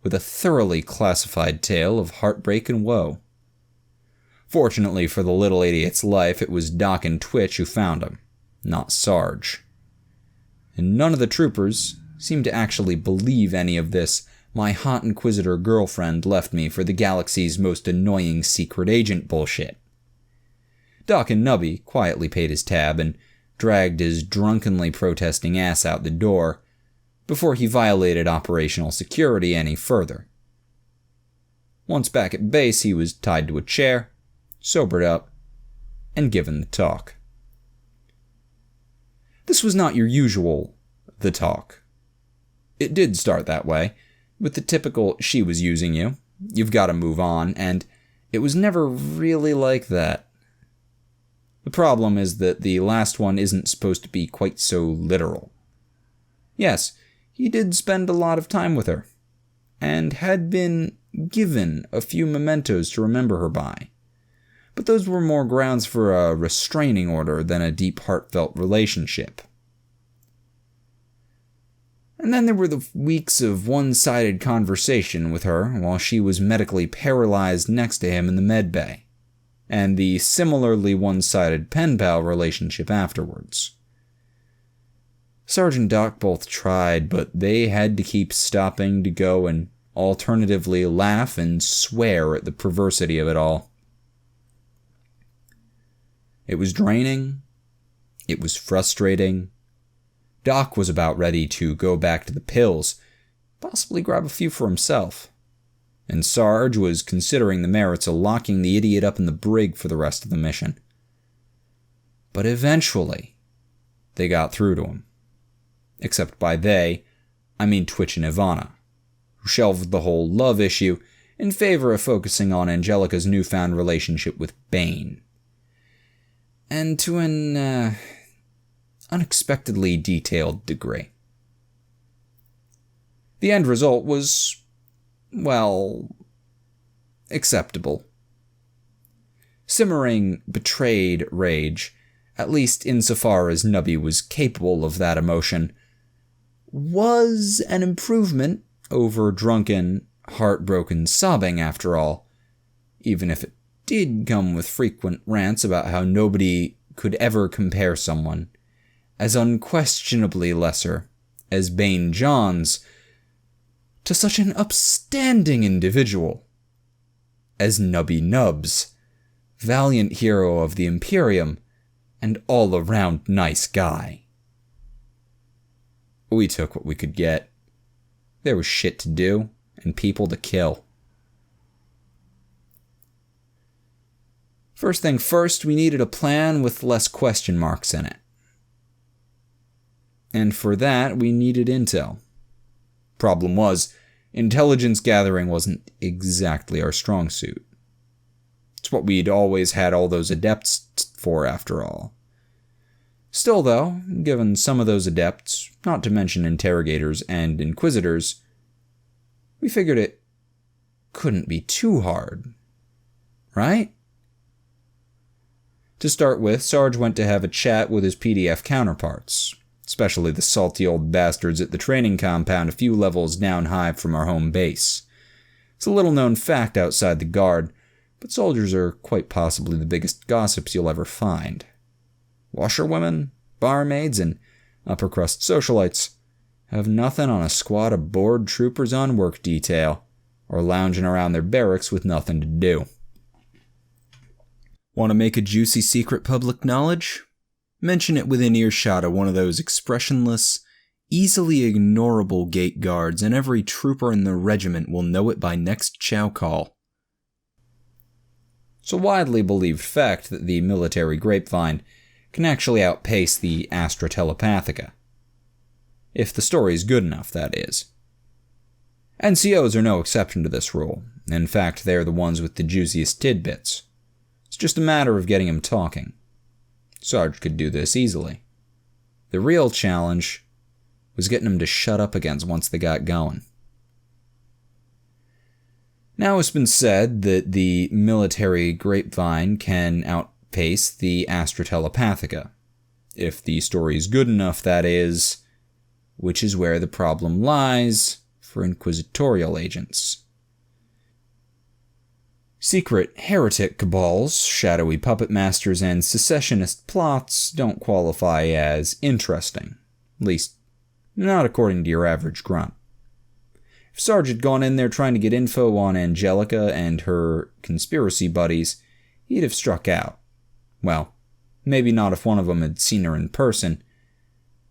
A: with a thoroughly classified tale of heartbreak and woe. Fortunately for the little idiot's life, it was Doc and Twitch who found him, not Sarge. And none of the troopers seemed to actually believe any of this "my hot inquisitor girlfriend left me for the galaxy's most annoying secret agent" bullshit. Doc and Nubby quietly paid his tab and dragged his drunkenly protesting ass out the door before he violated operational security any further. Once back at base, he was tied to a chair, sobered up, and given the talk. This was not your usual the talk. It did start that way, with the typical "she was using you, you've got to move on," and it was never really like that. The problem is that the last one isn't supposed to be quite so literal. Yes, he did spend a lot of time with her, and had been given a few mementos to remember her by, but those were more grounds for a restraining order than a deep heartfelt relationship. And then there were the weeks of one-sided conversation with her while she was medically paralyzed next to him in the med bay, and the similarly one-sided pen-pal relationship afterwards. Sarge and Doc both tried, but they had to keep stopping to go and alternatively laugh and swear at the perversity of it all. It was draining, it was frustrating, Doc was about ready to go back to the pills, possibly grab a few for himself. And Sarge was considering the merits of locking the idiot up in the brig for the rest of the mission. But eventually, they got through to him. Except by they, I mean Twitch and Ivana, who shelved the whole love issue in favor of focusing on Angelica's newfound relationship with Bane. And to an unexpectedly detailed degree. The end result was, well, acceptable. Simmering, betrayed rage, at least insofar as Nubby was capable of that emotion, was an improvement over drunken, heartbroken sobbing after all, even if it did come with frequent rants about how nobody could ever compare someone as unquestionably lesser as Bane Johns to such an upstanding individual as Nubby Nubs, valiant hero of the Imperium and all-around nice guy. We took what we could get. There was shit to do and people to kill. First thing first, we needed a plan with less question marks in it. And for that, we needed intel. Problem was, intelligence gathering wasn't exactly our strong suit. It's what we'd always had all those adepts for, after all. Still, though, given some of those adepts, not to mention interrogators and inquisitors, we figured it couldn't be too hard, right? To start with, Sarge went to have a chat with his PDF counterparts, especially the salty old bastards at the training compound a few levels down high from our home base. It's a little-known fact outside the Guard, but soldiers are quite possibly the biggest gossips you'll ever find. Washerwomen, barmaids, and upper-crust socialites have nothing on a squad of bored troopers on work detail, or lounging around their barracks with nothing to do. Want to make a juicy secret public knowledge? Mention it within earshot of one of those expressionless, easily ignorable gate guards, and every trooper in the regiment will know it by next chow call. It's a widely believed fact that the military grapevine can actually outpace the Astra Telepathica. If the story's good enough, that is. NCOs are no exception to this rule. In fact, they're the ones with the juiciest tidbits. It's just a matter of getting them talking. Sarge could do this easily. The real challenge was getting them to shut up again once they got going. Now it's been said that the military grapevine can outpace the Astra Telepathica. If the story is good enough, that is, which is where the problem lies for inquisitorial agents. Secret heretic cabals, shadowy puppet masters, and secessionist plots don't qualify as interesting. At least, not according to your average grunt. If Sarge had gone in there trying to get info on Angelica and her conspiracy buddies, he'd have struck out. Well, maybe not if one of them had seen her in person,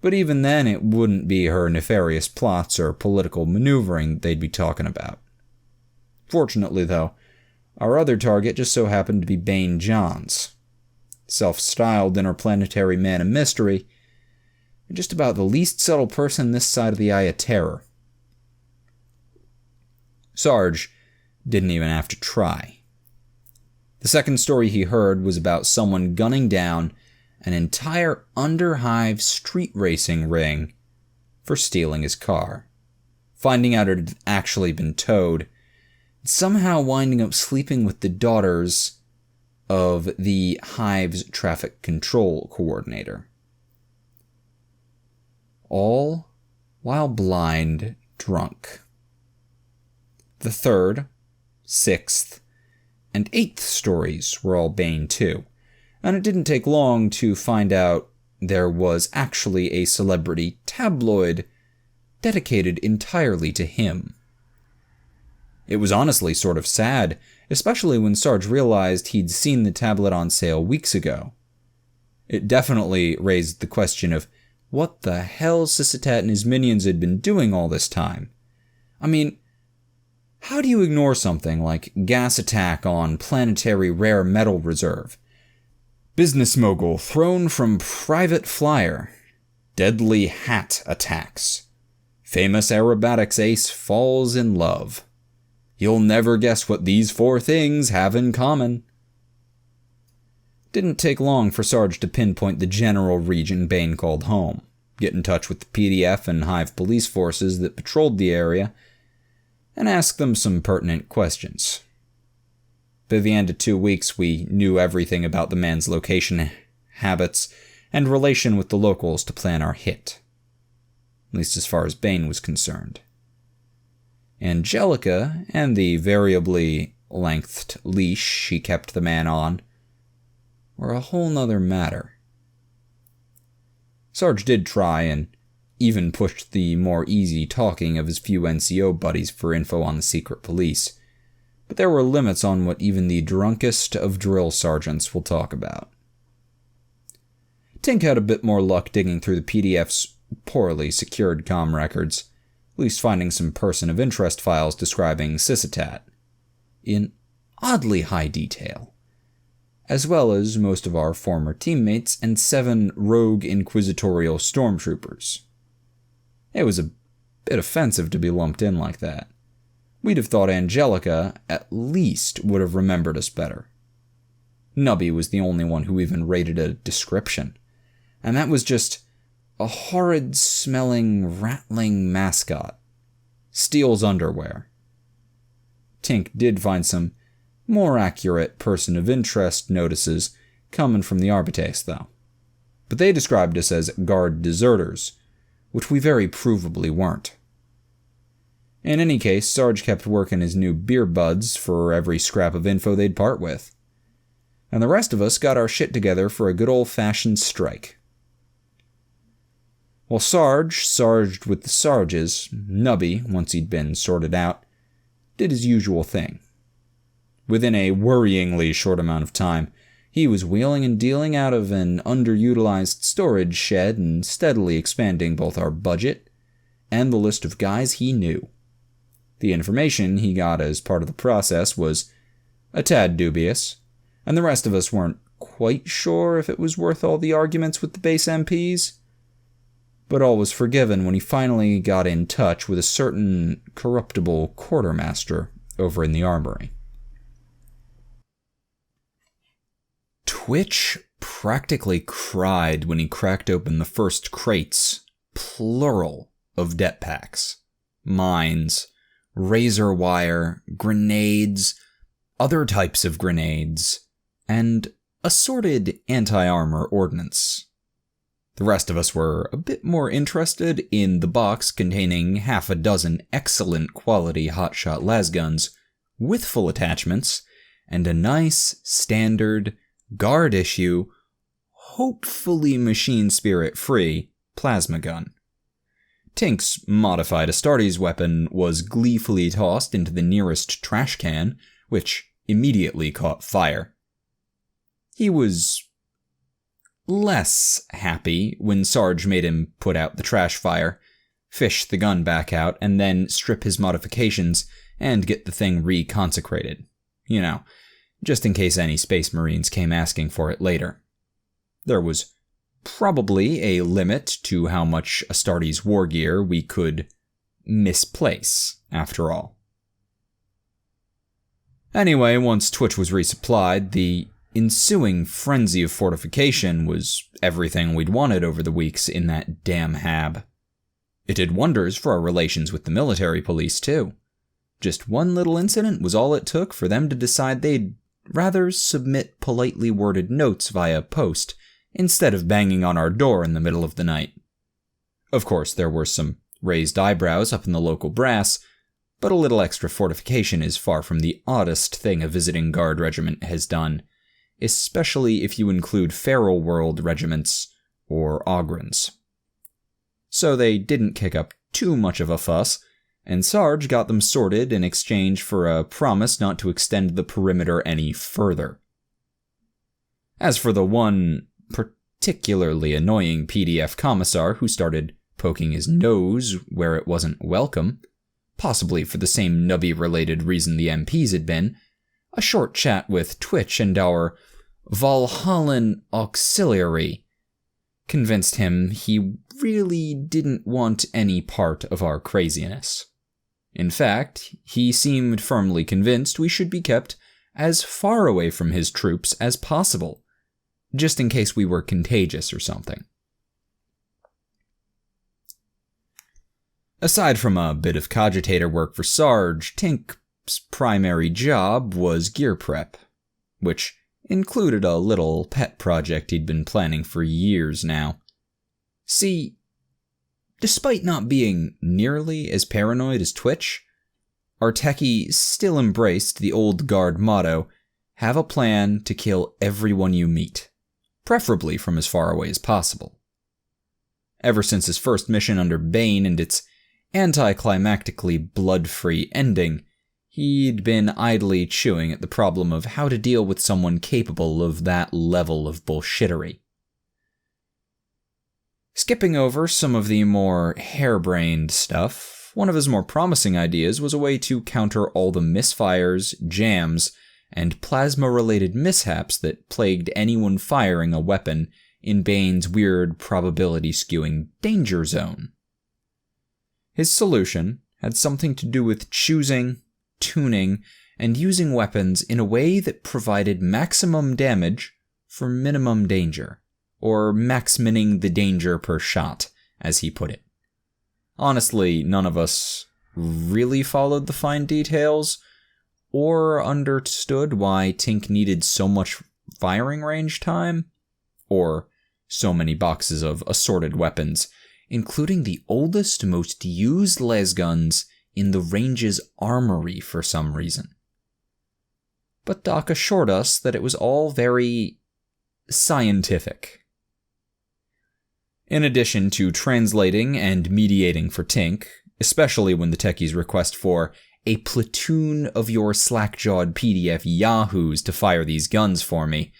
A: but even then it wouldn't be her nefarious plots or political maneuvering they'd be talking about. Fortunately, though, our other target just so happened to be Bane Johns, self-styled interplanetary man of mystery, and just about the least subtle person this side of the Eye of Terror. Sarge didn't even have to try. The second story he heard was about someone gunning down an entire Underhive street racing ring for stealing his car, finding out it had actually been towed, somehow winding up sleeping with the daughters of the Hive's traffic control coordinator. All while blind drunk. The third, sixth, and eighth stories were all Bane too, and it didn't take long to find out there was actually a celebrity tabloid dedicated entirely to him. It was honestly sort of sad, especially when Sarge realized he'd seen the tablet on sale weeks ago. It definitely raised the question of what the hell Sysitat and his minions had been doing all this time. I mean, how do you ignore something like gas attack on planetary rare metal reserve, business mogul thrown from private flyer, deadly hat attacks, famous aerobatics ace falls in love? You'll never guess what these 4 things have in common. Didn't take long for Sarge to pinpoint the general region Bane called home, get in touch with the PDF and Hive police forces that patrolled the area, and ask them some pertinent questions. By the end of 2 weeks, we knew everything about the man's location, habits, and relation with the locals to plan our hit. At least as far as Bane was concerned. Angelica, and the variably lengthed leash she kept the man on, were a whole nother matter. Sarge did try and even pushed the more easy talking of his few NCO buddies for info on the secret police, but there were limits on what even the drunkest of drill sergeants will talk about. Tink had a bit more luck digging through the PDF's poorly secured comm records, at least finding some person of interest files describing Sysitat in oddly high detail, as well as most of our former teammates and 7 rogue inquisitorial stormtroopers. It was a bit offensive to be lumped in like that. We'd have thought Angelica at least would have remembered us better. Nubby was the only one who even rated a description, and that was just a horrid-smelling, rattling mascot. Steele's underwear. Tink did find some more accurate person of interest notices coming from the Arbites, though. But they described us as guard deserters, which we very provably weren't. In any case, Sarge kept working his new beer buds for every scrap of info they'd part with. And the rest of us got our shit together for a good old-fashioned strike. While Sarge sarged with the Sarges, Nubby, once he'd been sorted out, did his usual thing. Within a worryingly short amount of time, he was wheeling and dealing out of an underutilized storage shed and steadily expanding both our budget and the list of guys he knew. The information he got as part of the process was a tad dubious, and the rest of us weren't quite sure if it was worth all the arguments with the base MPs. But all was forgiven when he finally got in touch with a certain corruptible quartermaster over in the armory. Twitch practically cried when he cracked open the first crates, plural, of det packs, mines, razor wire, grenades, other types of grenades, and assorted anti-armor ordnance. The rest of us were a bit more interested in the box containing half a dozen excellent quality hotshot lasguns with full attachments and a nice, standard, guard issue, hopefully machine spirit free, plasma gun. Tink's modified Astartes weapon was gleefully tossed into the nearest trash can, which immediately caught fire. He was less happy when Sarge made him put out the trash fire, fish the gun back out, and then strip his modifications and get the thing reconsecrated. You know, just in case any Space Marines came asking for it later. There was probably a limit to how much Astartes war gear we could misplace, after all. Anyway, once Twitch was resupplied, the ensuing frenzy of fortification was everything we'd wanted over the weeks in that damn hab. It did wonders for our relations with the military police, too. Just one little incident was all it took for them to decide they'd rather submit politely worded notes via post instead of banging on our door in the middle of the night. Of course, there were some raised eyebrows up in the local brass, but a little extra fortification is far from the oddest thing a visiting guard regiment has done, especially if you include feral world regiments or Ogrins. So they didn't kick up too much of a fuss, and Sarge got them sorted in exchange for a promise not to extend the perimeter any further. As for the one particularly annoying PDF commissar who started poking his nose where it wasn't welcome, possibly for the same nubby-related reason the MPs had been, a short chat with Twitch and our Valhallan auxiliary convinced him he really didn't want any part of our craziness. In fact, he seemed firmly convinced we should be kept as far away from his troops as possible, just in case we were contagious or something. Aside from a bit of cogitator work for Sarge, Tink's primary job was gear prep, which included a little pet project he'd been planning for years now. See, despite not being nearly as paranoid as Twitch, our techie still embraced the old guard motto, have a plan to kill everyone you meet, preferably from as far away as possible. Ever since his first mission under Bane and its anticlimactically blood-free ending, he'd been idly chewing at the problem of how to deal with someone capable of that level of bullshittery. Skipping over some of the more harebrained stuff, one of his more promising ideas was a way to counter all the misfires, jams, and plasma-related mishaps that plagued anyone firing a weapon in Bane's weird probability-skewing danger zone. His solution had something to do with choosing, tuning, and using weapons in a way that provided maximum damage for minimum danger, or max-minning the danger per shot, as he put it. Honestly, none of us really followed the fine details, or understood why Tink needed so much firing range time, or so many boxes of assorted weapons, including the oldest, most used lasguns in the range's armory for some reason. But Doc assured us that it was all very scientific. In addition to translating and mediating for Tink, especially when the techie's request for a platoon of your slack-jawed PDF yahoos to fire these guns for me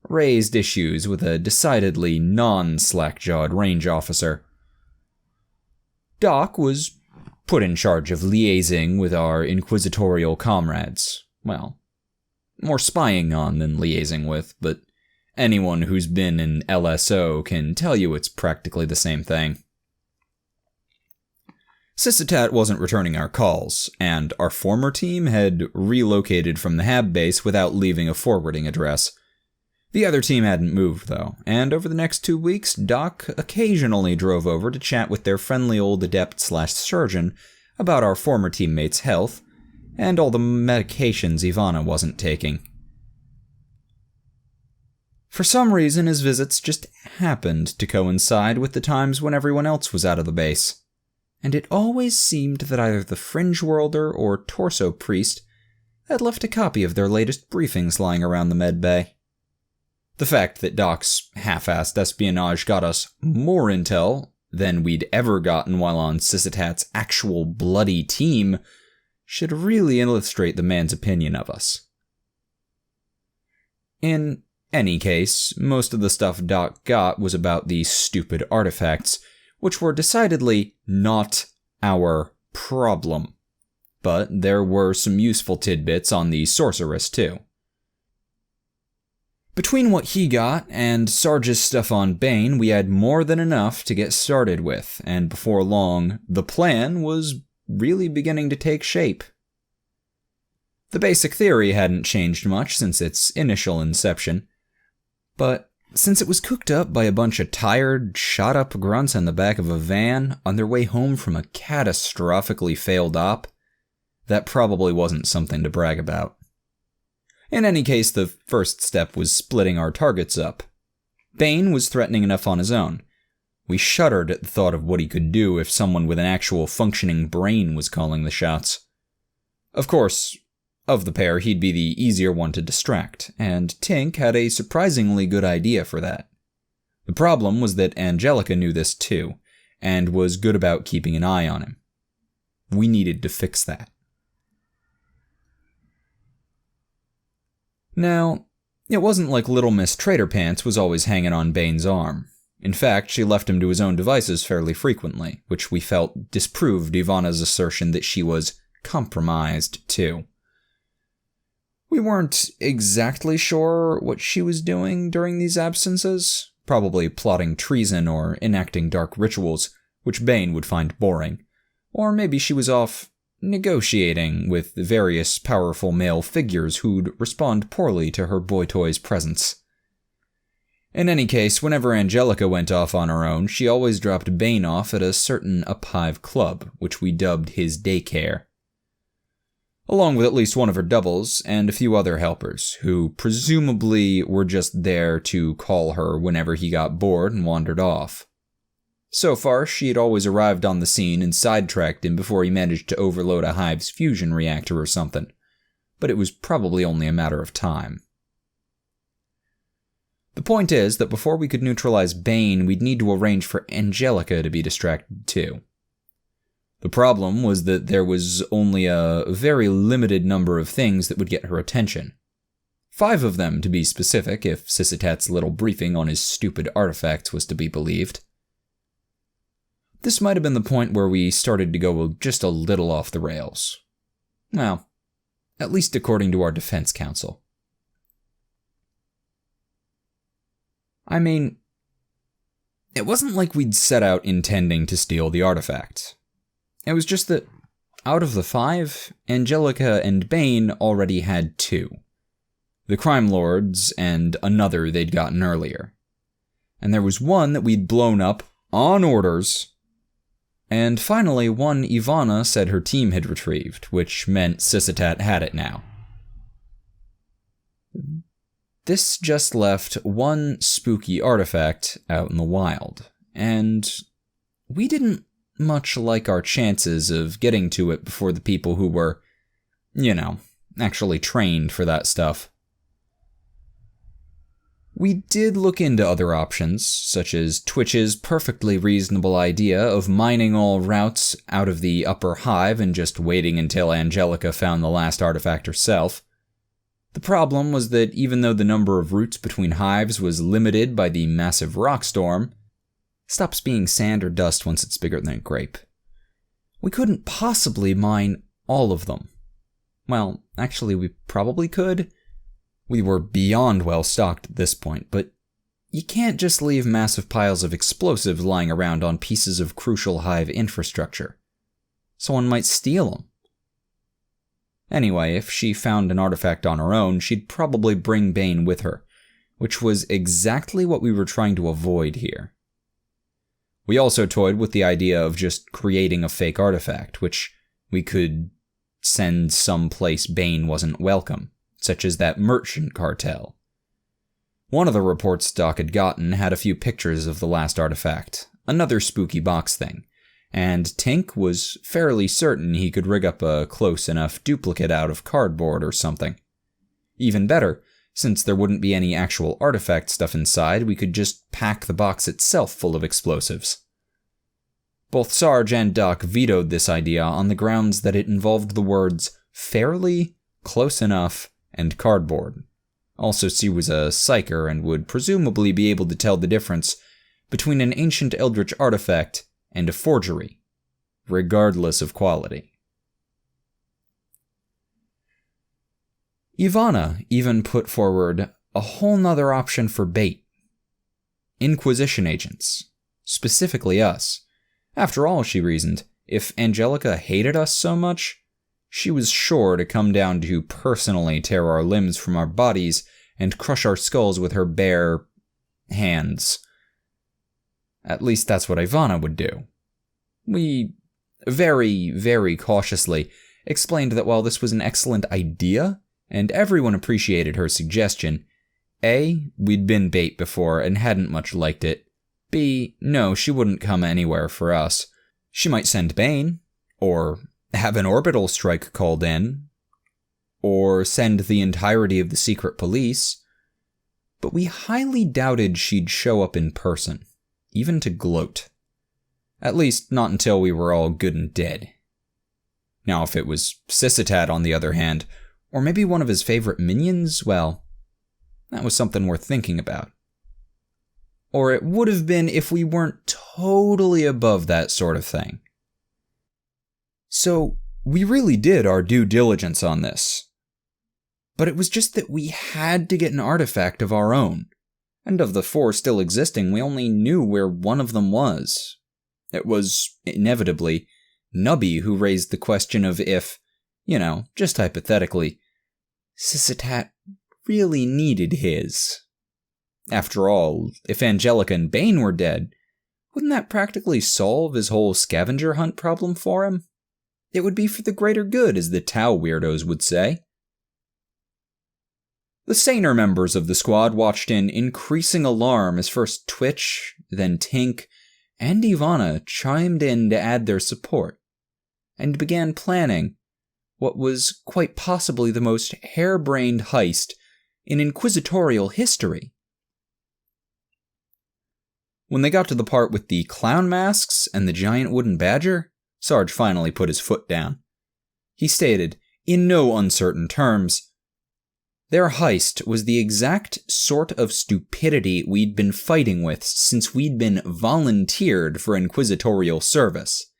A: raised issues with a decidedly non-slack-jawed range officer. Doc was put in charge of liaising with our inquisitorial comrades. Well, more spying on than liaising with, but anyone who's been in LSO can tell you it's practically the same thing. Syssitat wasn't returning our calls, and our former team had relocated from the Hab base without leaving a forwarding address. The other team hadn't moved, though, and over the next 2 weeks, Doc occasionally drove over to chat with their friendly old adept/surgeon about our former teammates' health, and all the medications Ivana wasn't taking. For some reason, his visits just happened to coincide with the times when everyone else was out of the base, and it always seemed that either the Fringe Worlder or Torso Priest had left a copy of their latest briefings lying around the med bay. The fact that Doc's half-assed espionage got us more intel than we'd ever gotten while on Syssitat's actual bloody team should really illustrate the man's opinion of us. In any case, most of the stuff Doc got was about these stupid artifacts, which were decidedly not our problem. But there were some useful tidbits on the Sorceress, too. Between what he got and Sarge's stuff on Bane, we had more than enough to get started with, and before long, the plan was really beginning to take shape. The basic theory hadn't changed much since its initial inception, but since it was cooked up by a bunch of tired, shot-up grunts in the back of a van on their way home from a catastrophically failed op, that probably wasn't something to brag about. In any case, the first step was splitting our targets up. Bane was threatening enough on his own. We shuddered at the thought of what he could do if someone with an actual functioning brain was calling the shots. Of course, of the pair, he'd be the easier one to distract, and Tink had a surprisingly good idea for that. The problem was that Angelica knew this too, and was good about keeping an eye on him. We needed to fix that. Now, It wasn't like Little Miss Trader Pants was always hanging on Bane's arm. In fact, she left him to his own devices fairly frequently, which we felt disproved Ivana's assertion that she was compromised too. We weren't exactly sure what she was doing during these absences, probably plotting treason or enacting dark rituals, which Bane would find boring. Or maybe she was off negotiating with various powerful male figures who'd respond poorly to her boy toy's presence. In any case, whenever Angelica went off on her own, she always dropped Bane off at a certain Uphive club, which we dubbed his daycare, along with at least one of her doubles and a few other helpers, who presumably were just there to call her whenever he got bored and wandered off. So far, she had always arrived on the scene and sidetracked him before he managed to overload a Hive's fusion reactor or something, but it was probably only a matter of time. The point is that before we could neutralize Bane, we'd need to arrange for Angelica to be distracted too. The problem was that there was only a very limited number of things that would get her attention. 5 of them, to be specific, if Syssitat's little briefing on his stupid artifacts was to be believed. This might have been the point where we started to go just a little off the rails. Well, at least according to our defense counsel. I mean, it wasn't like we'd set out intending to steal the artifact. It was just that, out of the 5, Angelica and Bane already had 2. The Crime Lords and another they'd gotten earlier. And there was one that we'd blown up on orders. And finally, one Ivana said her team had retrieved, which meant Syssitat had it now. This just left one spooky artifact out in the wild, and we didn't much like our chances of getting to it before the people who were, actually trained for that stuff. We did look into other options, such as Twitch's perfectly reasonable idea of mining all routes out of the upper hive and just waiting until Angelica found the last artifact herself. The problem was that even though the number of routes between hives was limited by the massive rock storm, stops being sand or dust once it's bigger than a grape, we couldn't possibly mine all of them. Well, actually, we probably could. We were beyond well stocked at this point, but you can't just leave massive piles of explosives lying around on pieces of crucial hive infrastructure. Someone might steal them. Anyway, if she found an artifact on her own, she'd probably bring Bane with her, which was exactly what we were trying to avoid here. We also toyed with the idea of just creating a fake artifact, which we could send someplace Bane wasn't welcome, such as that merchant cartel. One of the reports Doc had gotten had a few pictures of the last artifact, another spooky box thing, and Tink was fairly certain he could rig up a close enough duplicate out of cardboard or something. Even better, since there wouldn't be any actual artifact stuff inside, we could just pack the box itself full of explosives. Both Sarge and Doc vetoed this idea on the grounds that it involved the words fairly, close enough, and cardboard. Also, she was a psyker and would presumably be able to tell the difference between an ancient eldritch artifact and a forgery, regardless of quality. Ivana even put forward a whole nother option for bait. Inquisition agents. Specifically us. After all, she reasoned, if Angelica hated us so much, she was sure to come down to personally tear our limbs from our bodies and crush our skulls with her bare hands. At least that's what Ivana would do. We very, very cautiously explained that while this was an excellent idea, and everyone appreciated her suggestion, A, we'd been bait before and hadn't much liked it. B, no, she wouldn't come anywhere for us. She might send Bane, or have an orbital strike called in, or send the entirety of the secret police, but we highly doubted she'd show up in person, even to gloat. At least, not until we were all good and dead. Now, if it was Syssitat, on the other hand, or maybe one of his favorite minions, well, That was something worth thinking about. Or it would have been if we weren't totally above that sort of thing. So, we really did our due diligence on this. But it was just that we had to get an artifact of our own. And of the 4 still existing, we only knew where one of them was. It was, inevitably, Nubby who raised the question of if, just hypothetically, Syssitat really needed his. After all, if Angelica and Bane were dead, wouldn't that practically solve his whole scavenger hunt problem for him? It would be for the greater good, as the Tau weirdos would say. The saner members of the squad watched in increasing alarm as first Twitch, then Tink, and Ivana chimed in to add their support, and began planning what was quite possibly the most harebrained heist in inquisitorial history. When they got to the part with the clown masks and the giant wooden badger, Sarge finally put his foot down. He stated, in no uncertain terms, their heist was the exact sort of stupidity we'd been fighting with since we'd been volunteered for inquisitorial service.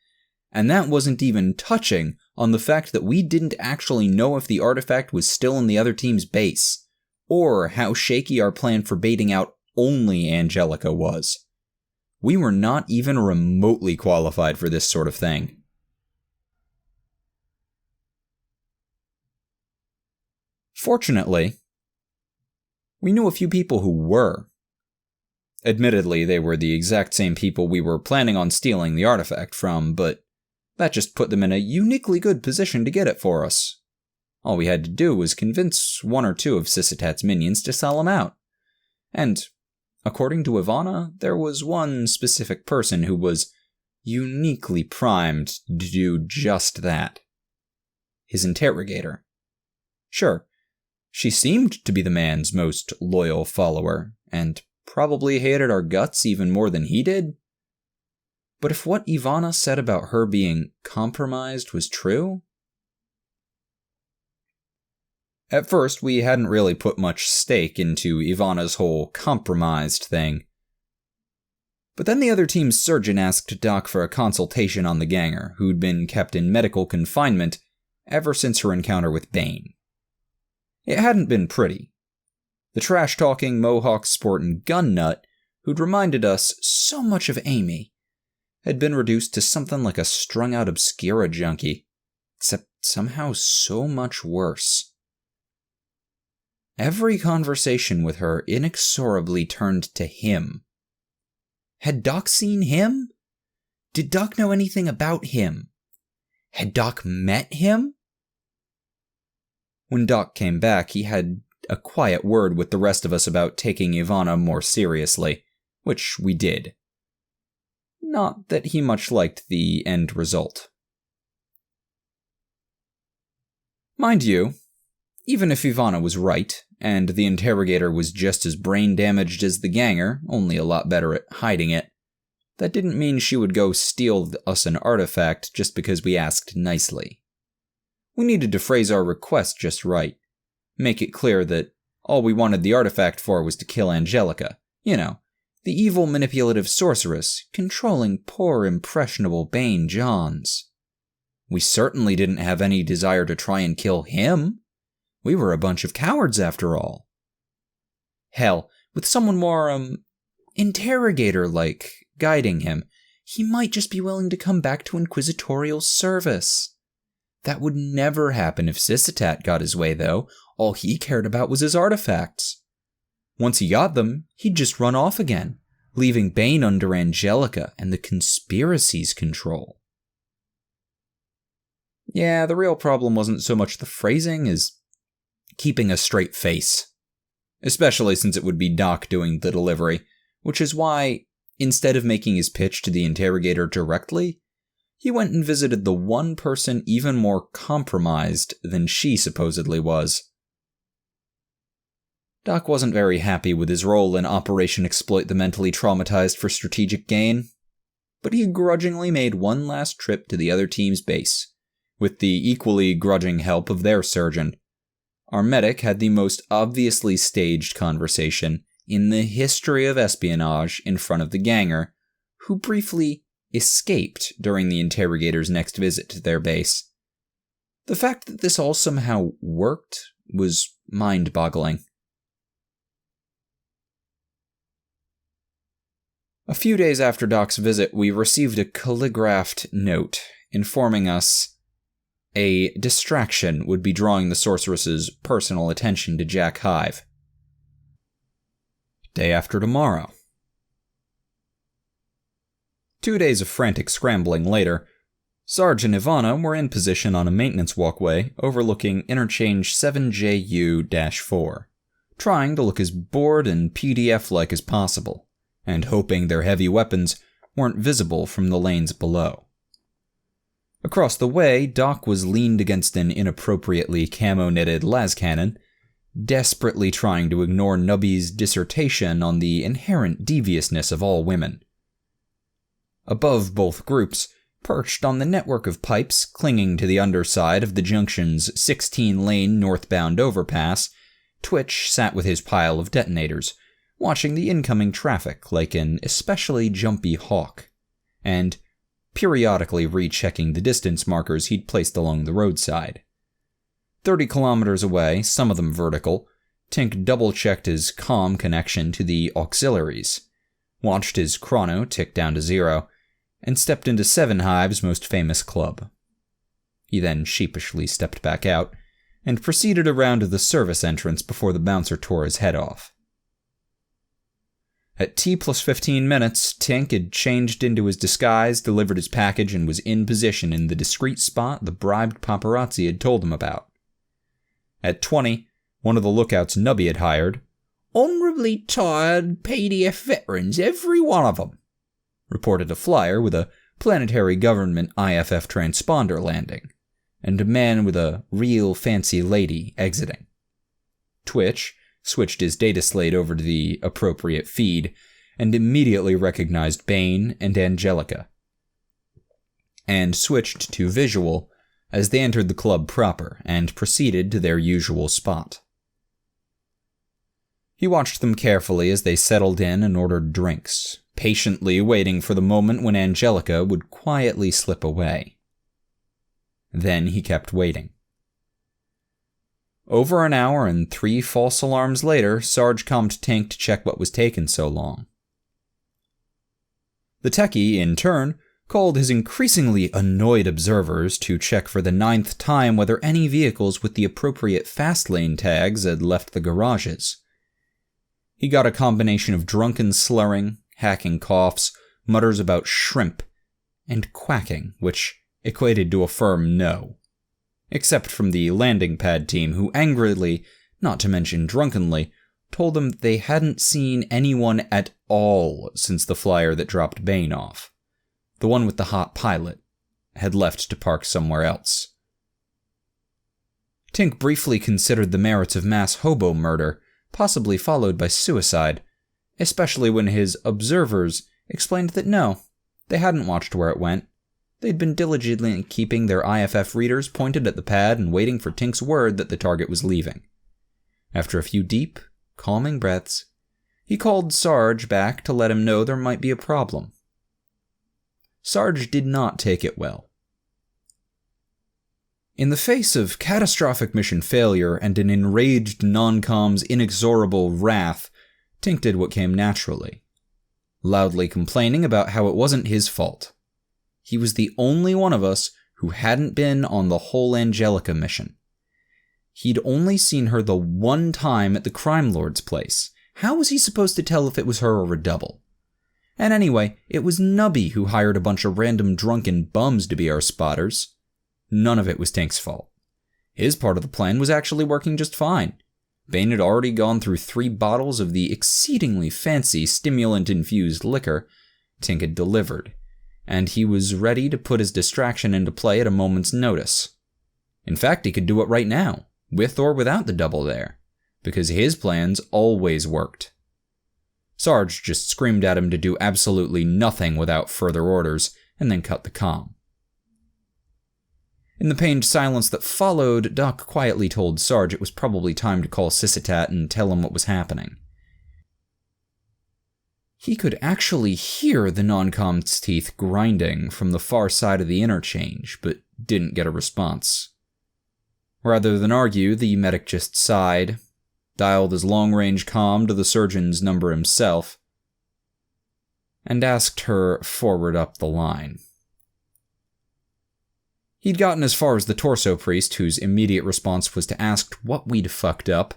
A: And that wasn't even touching on the fact that we didn't actually know if the artifact was still in the other team's base, or how shaky our plan for baiting out only Angelica was. We were not even remotely qualified for this sort of thing. Fortunately, we knew a few people who were. Admittedly, they were the exact same people we were planning on stealing the artifact from, but that just put them in a uniquely good position to get it for us. All we had to do was convince 1 or 2 of Syssitat's minions to sell him out. And, according to Ivana, there was one specific person who was uniquely primed to do just that. His interrogator. Sure, she seemed to be the man's most loyal follower, and probably hated our guts even more than he did. But if what Ivana said about her being compromised was true... At first, we hadn't really put much stake into Ivana's whole compromised thing. But then the other team's surgeon asked Doc for a consultation on the ganger, who'd been kept in medical confinement ever since her encounter with Bane. It hadn't been pretty. The trash-talking, mohawk-sporting gun nut, who'd reminded us so much of Amy, had been reduced to something like a strung-out Obscura junkie, except somehow so much worse. Every conversation with her inexorably turned to him. Had Doc seen him? Did Doc know anything about him? Had Doc met him? When Doc came back, he had a quiet word with the rest of us about taking Ivana more seriously, which we did. Not that he much liked the end result. Mind you, even if Ivana was right, and the interrogator was just as brain-damaged as the ganger, only a lot better at hiding it, that didn't mean she would go steal us an artifact just because we asked nicely. We needed to phrase our request just right. Make it clear that all we wanted the artifact for was to kill Angelica. The evil manipulative sorceress controlling poor impressionable Bane Johns. We certainly didn't have any desire to try and kill him. We were a bunch of cowards after all. Hell, with someone more, interrogator-like guiding him, he might just be willing to come back to inquisitorial service. That would never happen if Syssitat got his way, though. All he cared about was his artifacts. Once he got them, he'd just run off again, leaving Bane under Angelica and the conspiracy's control. Yeah, the real problem wasn't so much the phrasing as keeping a straight face. Especially since it would be Doc doing the delivery, which is why, instead of making his pitch to the interrogator directly, he went and visited the one person even more compromised than she supposedly was. Doc wasn't very happy with his role in Operation Exploit the Mentally Traumatized for strategic gain, but he grudgingly made one last trip to the other team's base, with the equally grudging help of their surgeon, our medic had the most obviously staged conversation in the history of espionage in front of the ganger, who briefly escaped during the interrogator's next visit to their base. The fact that this all somehow worked was mind-boggling. A few days after Doc's visit, we received a calligraphed note informing us a distraction would be drawing the sorceress's personal attention to Jack Hive. Day after tomorrow. 2 days of frantic scrambling later, Sarge and Ivana were in position on a maintenance walkway overlooking interchange 7JU-4, trying to look as bored and PDF-like as possible, and hoping their heavy weapons weren't visible from the lanes below. Across the way, Doc was leaned against an inappropriately camo-knitted las cannon, desperately trying to ignore Nubby's dissertation on the inherent deviousness of all women. Above both groups, perched on the network of pipes clinging to the underside of the junction's 16-lane northbound overpass, Twitch sat with his pile of detonators, watching the incoming traffic like an especially jumpy hawk, and periodically rechecking the distance markers he'd placed along the roadside. 30 kilometers away, some of them vertical, Tink double-checked his comm connection to the auxiliaries, watched his chrono tick down to 0, and stepped into Seven Hive's most famous club. He then sheepishly stepped back out, and proceeded around to the service entrance before the bouncer tore his head off. At T+15 minutes, Tink had changed into his disguise, delivered his package, and was in position in the discreet spot the bribed paparazzi had told him about. At 20, one of the lookouts Nubby had hired, "Honorably tired PDF veterans, every one of them," reported a flyer with a planetary government IFF transponder landing, and a man with a real fancy lady exiting. Twitch switched his data slate over to the appropriate feed, and immediately recognized Bane and Angelica, and switched to visual as they entered the club proper and proceeded to their usual spot. He watched them carefully as they settled in and ordered drinks, patiently waiting for the moment when Angelica would quietly slip away. Then he kept waiting. Over an hour and 3 false alarms later, Sarge calmed Tink to check what was taking so long. The techie, in turn, called his increasingly annoyed observers to check for the 9th time whether any vehicles with the appropriate fast lane tags had left the garages. He got a combination of drunken slurring, hacking coughs, mutters about shrimp, and quacking, which equated to a firm no. Except from the landing pad team, who angrily, not to mention drunkenly, told him they hadn't seen anyone at all since the flyer that dropped Bane off. The one with the hot pilot had left to park somewhere else. Tink briefly considered the merits of mass hobo murder, possibly followed by suicide, especially when his observers explained that no, they hadn't watched where it went. They'd been diligently keeping their IFF readers pointed at the pad and waiting for Tink's word that the target was leaving. After a few deep, calming breaths, he called Sarge back to let him know there might be a problem. Sarge did not take it well. In the face of catastrophic mission failure and an enraged non-com's inexorable wrath, Tink did what came naturally, loudly complaining about how it wasn't his fault. He was the only one of us who hadn't been on the whole Angelica mission. He'd only seen her the one time at the crime lord's place. How was he supposed to tell if it was her or a double? And anyway, it was Nubby who hired a bunch of random drunken bums to be our spotters. None of it was Tink's fault. His part of the plan was actually working just fine. Bane had already gone through 3 bottles of the exceedingly fancy stimulant-infused liquor Tink had delivered, and he was ready to put his distraction into play at a moment's notice. In fact, he could do it right now, with or without the double there, because his plans always worked. Sarge just screamed at him to do absolutely nothing without further orders, and then cut the comm. In the pained silence that followed, Doc quietly told Sarge it was probably time to call Syssitat and tell him what was happening. He could actually hear the non-com's teeth grinding from the far side of the interchange, but didn't get a response. Rather than argue, the medic just sighed, dialed his long-range comm to the surgeon's number himself, and asked her forward up the line. He'd gotten as far as the torso priest, whose immediate response was to ask what we'd fucked up,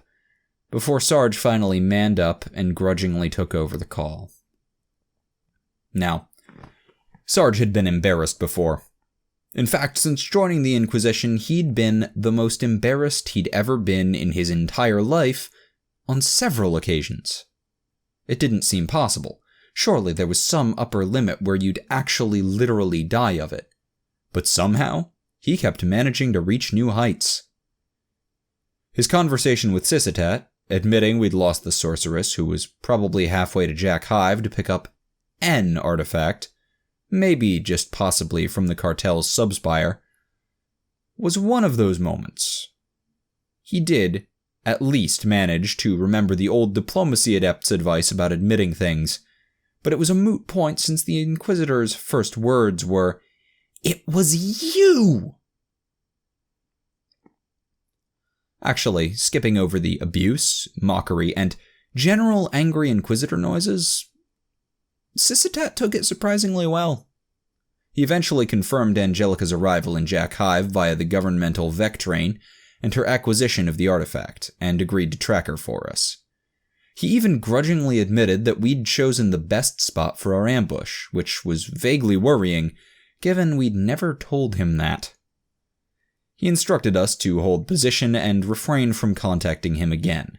A: before Sarge finally manned up and grudgingly took over the call. Now, Sarge had been embarrassed before. In fact, since joining the Inquisition, he'd been the most embarrassed he'd ever been in his entire life on several occasions. It didn't seem possible. Surely there was some upper limit where you'd actually literally die of it. But somehow, he kept managing to reach new heights. His conversation with Syssitat, admitting we'd lost the sorceress, who was probably halfway to Jack Hive to pick up an artifact, maybe just possibly from the cartel's subspire, was one of those moments. He did, at least, manage to remember the old diplomacy adept's advice about admitting things, but it was a moot point since the Inquisitor's first words were, "It was you!" Actually, skipping over the abuse, mockery, and general angry Inquisitor noises, Syssitat took it surprisingly well. He eventually confirmed Angelica's arrival in Jack Hive via the governmental Vec train and her acquisition of the artifact, and agreed to track her for us. He even grudgingly admitted that we'd chosen the best spot for our ambush, which was vaguely worrying, given we'd never told him that. He instructed us to hold position and refrain from contacting him again.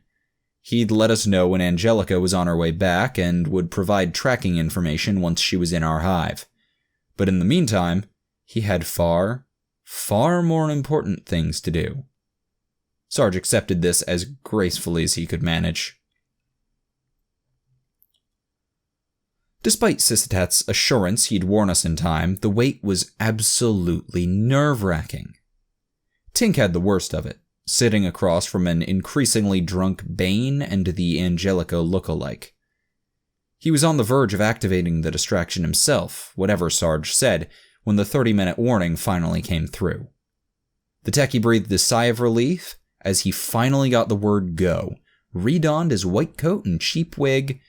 A: He'd let us know when Angelica was on her way back and would provide tracking information once she was in our hive. But in the meantime, he had far more important things to do. Sarge accepted this as gracefully as he could manage. Despite Syssitat's assurance he'd warn us in time, the wait was absolutely nerve-wracking. Tink had the worst of it, sitting across from an increasingly drunk Bane and the Angelica look-alike. He was on the verge of activating the distraction himself, whatever Sarge said, when the 30-minute warning finally came through. The techie breathed a sigh of relief as he finally got the word go, redonned his white coat and cheap wig,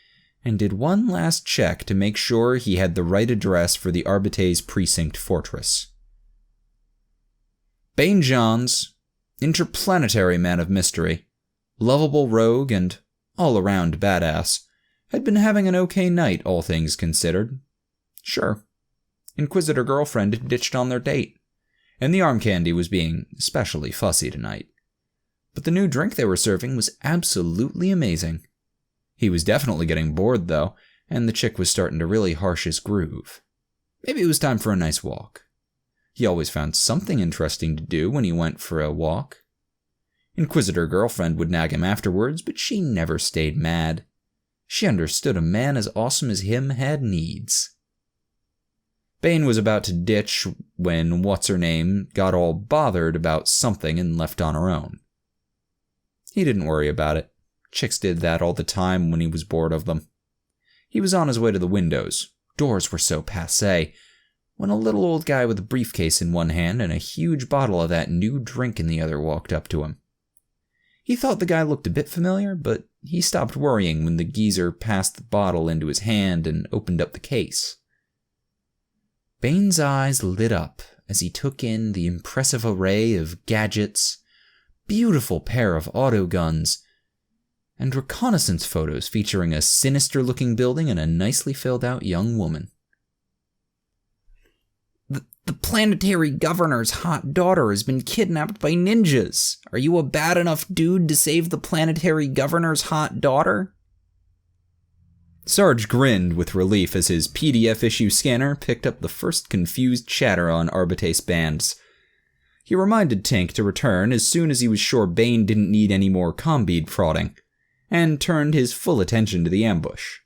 A: and did one last check to make sure he had the right address for the Arbites Precinct Fortress. Bane Johns, interplanetary man of mystery, lovable rogue and all-around badass, had been having an okay night, all things considered. Sure, Inquisitor girlfriend had ditched on their date, and the arm candy was being especially fussy tonight. But the new drink they were serving was absolutely amazing. He was definitely getting bored, though, and the chick was starting to really harsh his groove. Maybe it was time for a nice walk. He always found something interesting to do when he went for a walk. Inquisitor girlfriend would nag him afterwards, but she never stayed mad. She understood a man as awesome as him had needs. Bane was about to ditch when what's-her-name got all bothered about something and left on her own. He didn't worry about it. Chicks did that all the time when he was bored of them. He was on his way to the windows. Doors were so passé, when a little old guy with a briefcase in one hand and a huge bottle of that new drink in the other walked up to him. He thought the guy looked a bit familiar, but he stopped worrying when the geezer passed the bottle into his hand and opened up the case. Bane's eyes lit up as he took in the impressive array of gadgets, beautiful pair of autoguns, and reconnaissance photos featuring a sinister-looking building and a nicely filled-out young woman. The planetary governor's hot daughter has been kidnapped by ninjas. Are you a bad enough dude to save the planetary governor's hot daughter? Sarge grinned with relief as his PDF issue scanner picked up the first confused chatter on Arbites bands. He reminded Tink to return as soon as he was sure Bane didn't need any more combead prodding, and turned his full attention to the ambush.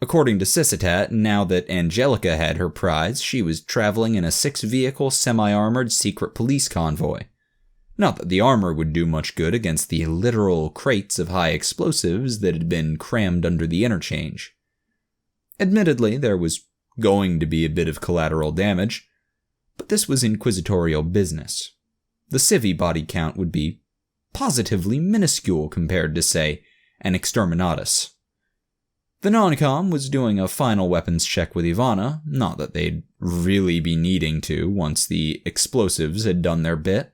A: According to Sisitat, now that Angelica had her prize, she was traveling in a 6-vehicle semi-armored secret police convoy. Not that the armor would do much good against the literal crates of high explosives that had been crammed under the interchange. Admittedly, there was going to be a bit of collateral damage, but this was inquisitorial business. The civvy body count would be positively minuscule compared to, say, an exterminatus. The non-com was doing a final weapons check with Ivana, not that they'd really be needing to once the explosives had done their bit,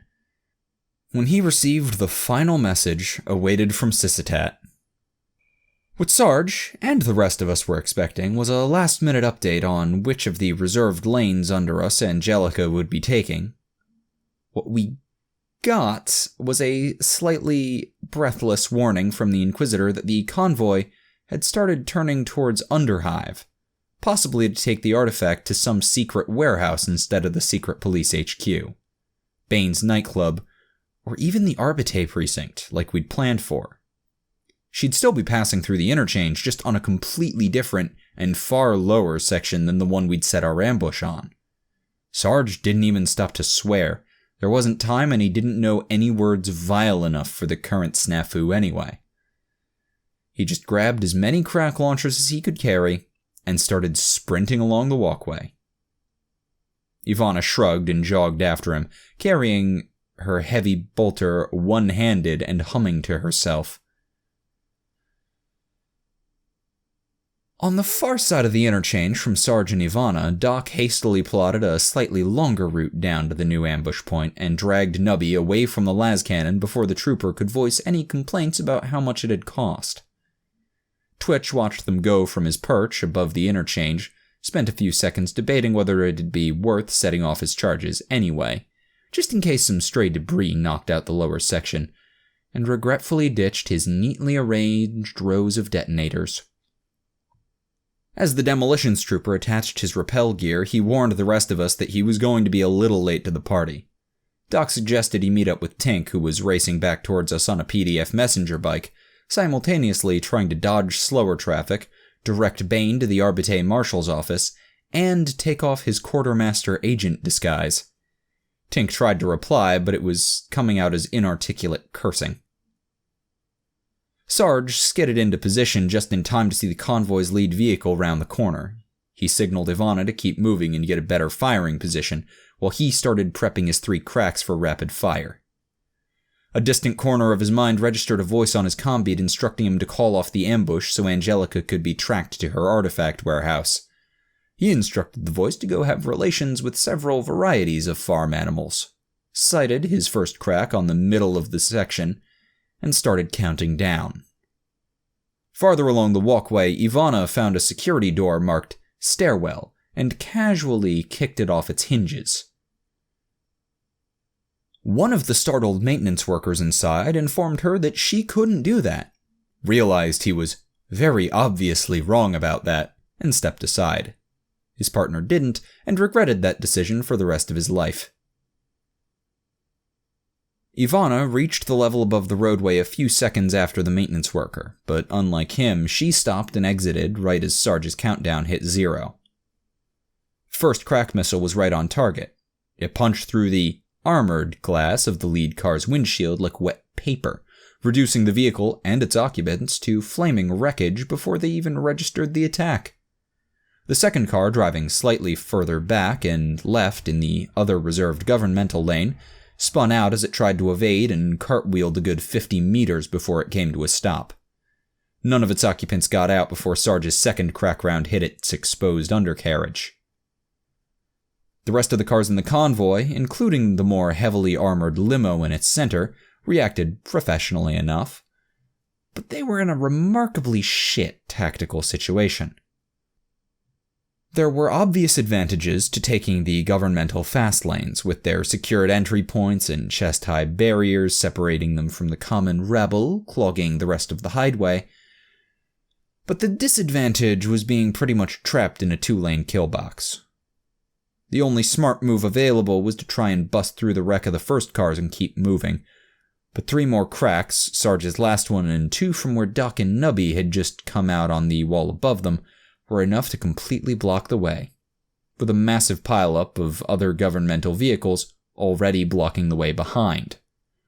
A: when he received the final message awaited from Sisitat. What Sarge and the rest of us were expecting was a last-minute update on which of the reserved lanes under us Angelica would be taking. What we got was a slightly breathless warning from the Inquisitor that the convoy had started turning towards Underhive, possibly to take the artifact to some secret warehouse instead of the secret police HQ, Bane's nightclub, or even the Arbite precinct, like we'd planned for. She'd still be passing through the interchange, just on a completely different and far lower section than the one we'd set our ambush on. Sarge didn't even stop to swear. There wasn't time, and he didn't know any words vile enough for the current snafu anyway. He just grabbed as many crack launchers as he could carry and started sprinting along the walkway. Ivana shrugged and jogged after him, carrying her heavy bolter one-handed and humming to herself. On the far side of the interchange from Sarge and Ivana, Doc hastily plotted a slightly longer route down to the new ambush point and dragged Nubby away from the las cannon before the trooper could voice any complaints about how much it had cost. Twitch watched them go from his perch above the interchange, spent a few seconds debating whether it'd be worth setting off his charges anyway, just in case some stray debris knocked out the lower section, and regretfully ditched his neatly arranged rows of detonators. As the demolitions trooper attached his rappel gear, he warned the rest of us that he was going to be a little late to the party. Doc suggested he meet up with Tink, who was racing back towards us on a PDF messenger bike, simultaneously trying to dodge slower traffic, direct Bane to the Arbite Marshal's office, and take off his quartermaster agent disguise. Tink tried to reply, but it was coming out as inarticulate cursing. Sarge skidded into position just in time to see the convoy's lead vehicle round the corner. He signaled Ivana to keep moving and get a better firing position, while he started prepping his 3 cracks for rapid fire. A distant corner of his mind registered a voice on his comm-beat instructing him to call off the ambush so Angelica could be tracked to her artifact warehouse. He instructed the voice to go have relations with several varieties of farm animals, sighted his first crack on the middle of the section, and started counting down. Farther along the walkway, Ivana found a security door marked Stairwell and casually kicked it off its hinges. One of the startled maintenance workers inside informed her that she couldn't do that, realized he was very obviously wrong about that, and stepped aside. His partner didn't, and regretted that decision for the rest of his life. Ivana reached the level above the roadway a few seconds after the maintenance worker, but unlike him, she stopped and exited right as Sarge's countdown hit 0. First crack missile was right on target. It punched through the armored glass of the lead car's windshield like wet paper, reducing the vehicle and its occupants to flaming wreckage before they even registered the attack. The second car, driving slightly further back and left in the other reserved governmental lane, spun out as it tried to evade and cartwheeled a good 50 meters before it came to a stop. None of its occupants got out before Sarge's second crack round hit its exposed undercarriage. The rest of the cars in the convoy, including the more heavily armored limo in its center, reacted professionally enough, but they were in a remarkably shit tactical situation. There were obvious advantages to taking the governmental fast lanes, with their secured entry points and chest-high barriers separating them from the common rabble clogging the rest of the highway. But the disadvantage was being pretty much trapped in a 2-lane killbox. The only smart move available was to try and bust through the wreck of the first cars and keep moving. But 3 more cracks, Sarge's last one and 2 from where Doc and Nubby had just come out on the wall above them, were enough to completely block the way, with a massive pileup of other governmental vehicles already blocking the way behind.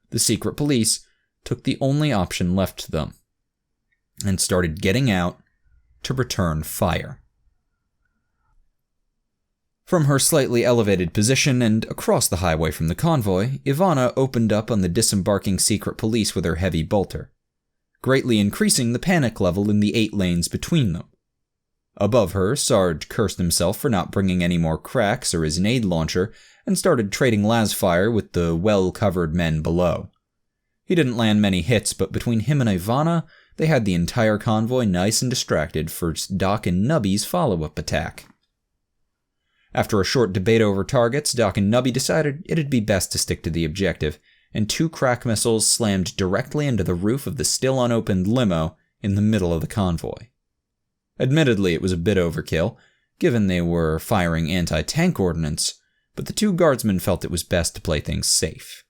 A: The secret police took the only option left to them and started getting out to return fire. From her slightly elevated position and across the highway from the convoy, Ivana opened up on the disembarking secret police with her heavy bolter, greatly increasing the panic level in the 8 lanes between them. Above her, Sarge cursed himself for not bringing any more cracks or his nade launcher and started trading lasfire with the well-covered men below. He didn't land many hits, but between him and Ivana, they had the entire convoy nice and distracted for Doc and Nubby's follow-up attack. After a short debate over targets, Doc and Nubby decided it'd be best to stick to the objective, and 2 crack missiles slammed directly into the roof of the still unopened limo in the middle of the convoy. Admittedly, it was a bit overkill, given they were firing anti-tank ordnance, but the 2 guardsmen felt it was best to play things safe.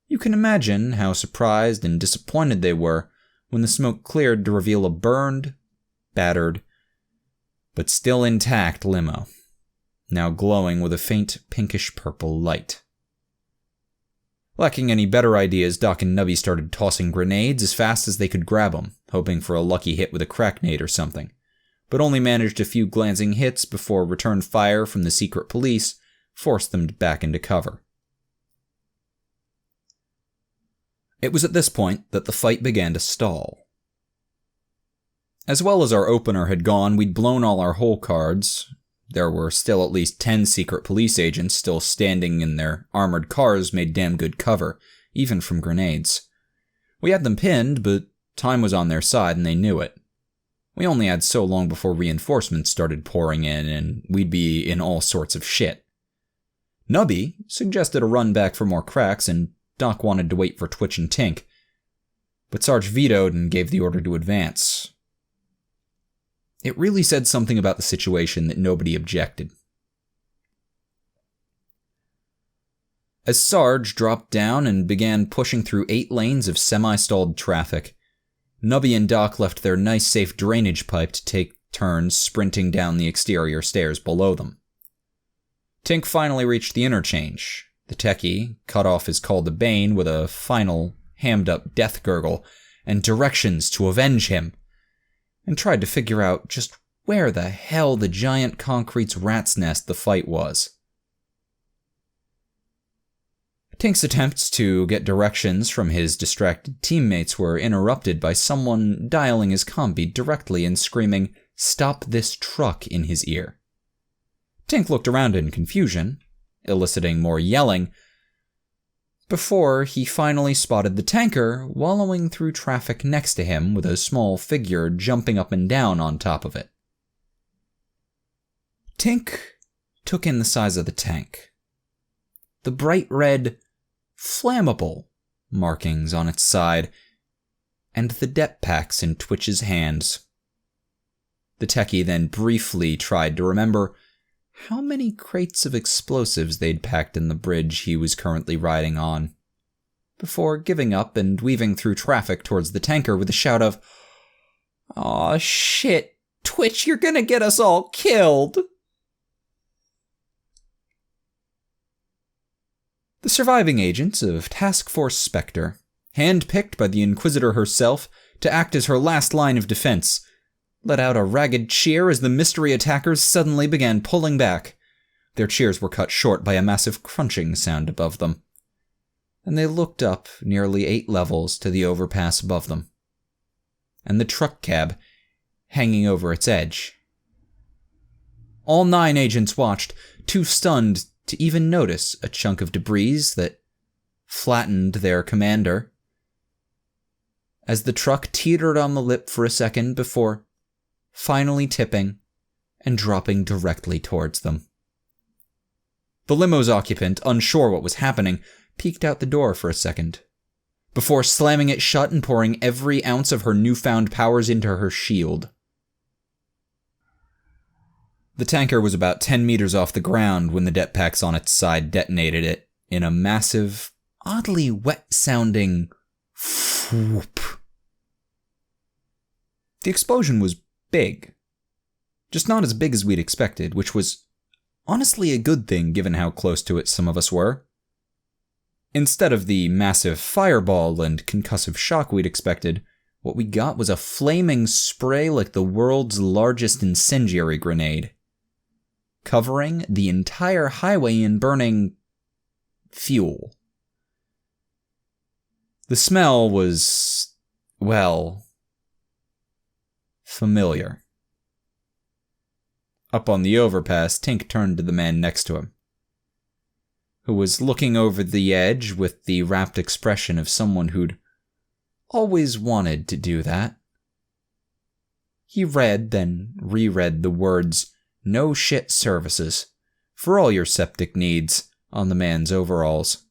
A: You can imagine how surprised and disappointed they were when the smoke cleared to reveal a burned, battered, but still intact limo, now glowing with a faint pinkish-purple light. Lacking any better ideas, Doc and Nubby started tossing grenades as fast as they could grab them, hoping for a lucky hit with a cracknade or something, but only managed a few glancing hits before return fire from the secret police forced them back into cover. It was at this point that the fight began to stall. As well as our opener had gone, we'd blown all our hole cards. There were still at least 10 secret police agents still standing in their armored cars made damn good cover, even from grenades. We had them pinned, but time was on their side and they knew it. We only had so long before reinforcements started pouring in and we'd be in all sorts of shit. Nubby suggested a run back for more cracks and Doc wanted to wait for Twitch and Tink, but Sarge vetoed and gave the order to advance. It really said something about the situation that nobody objected. As Sarge dropped down and began pushing through 8 lanes of semi-stalled traffic, Nubby and Doc left their nice safe drainage pipe to take turns sprinting down the exterior stairs below them. Tink finally reached the interchange. The techie cut off his call to Bane with a final hammed-up death gurgle and directions to avenge him, and tried to figure out just where the hell the giant concrete's rat's nest the fight was. Tink's attempts to get directions from his distracted teammates were interrupted by someone dialing his combi directly and screaming, "Stop this truck," in his ear. Tink looked around in confusion, eliciting more yelling, before he finally spotted the tanker wallowing through traffic next to him with a small figure jumping up and down on top of it. Tink took in the size of the tank. The bright red, flammable markings on its side, and the dep packs in Twitch's hands. The techie then briefly tried to remember how many crates of explosives they'd packed in the bridge he was currently riding on, before giving up and weaving through traffic towards the tanker with a shout of, "Aw, shit, Twitch, you're gonna get us all killed!" The surviving agents of Task Force Spectre, handpicked by the Inquisitor herself to act as her last line of defense, let out a ragged cheer as the mystery attackers suddenly began pulling back. Their cheers were cut short by a massive crunching sound above them, and they looked up nearly 8 levels to the overpass above them, and the truck cab hanging over its edge. All 9 agents watched, too stunned to even notice a chunk of debris that flattened their commander, as the truck teetered on the lip for a second before finally tipping and dropping directly towards them. The limo's occupant, unsure what was happening, peeked out the door for a second, before slamming it shut and pouring every ounce of her newfound powers into her shield. The tanker was about 10 meters off the ground when the dep packs on its side detonated it in a massive, oddly wet-sounding whoop. The explosion was big, Just not as big as we'd expected, which was honestly a good thing given how close to it some of us were. Instead of the massive fireball and concussive shock we'd expected, what we got was a flaming spray like the world's largest incendiary grenade, covering the entire highway in burning fuel. The smell was, well, familiar. Up on the overpass, Tink turned to the man next to him, who was looking over the edge with the rapt expression of someone who'd always wanted to do that. He read, then reread the words, "No shit services, for all your septic needs," on the man's overalls.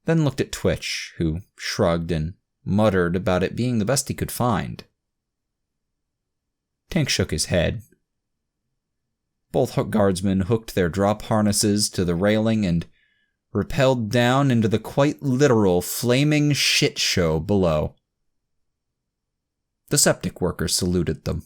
A: Then looked at Twitch, who shrugged and muttered about it being the best he could find. Tank shook his head. Both guardsmen hooked their drop harnesses to the railing and rappelled down into the quite literal flaming shit show below. The septic worker saluted them.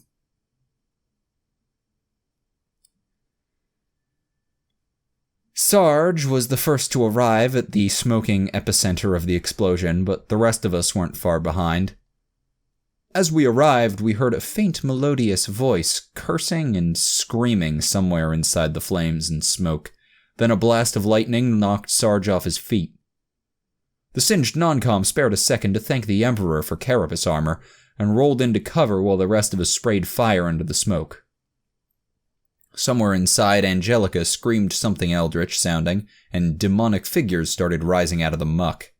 A: Sarge was the first to arrive at the smoking epicenter of the explosion, but the rest of us weren't far behind. As we arrived, we heard a faint melodious voice cursing and screaming somewhere inside the flames and smoke. Then a blast of lightning knocked Sarge off his feet. The singed non-com spared a second to thank the Emperor for carapace armor, and rolled into cover while the rest of us sprayed fire into the smoke. Somewhere inside, Angelica screamed something eldritch-sounding, and demonic figures started rising out of the muck.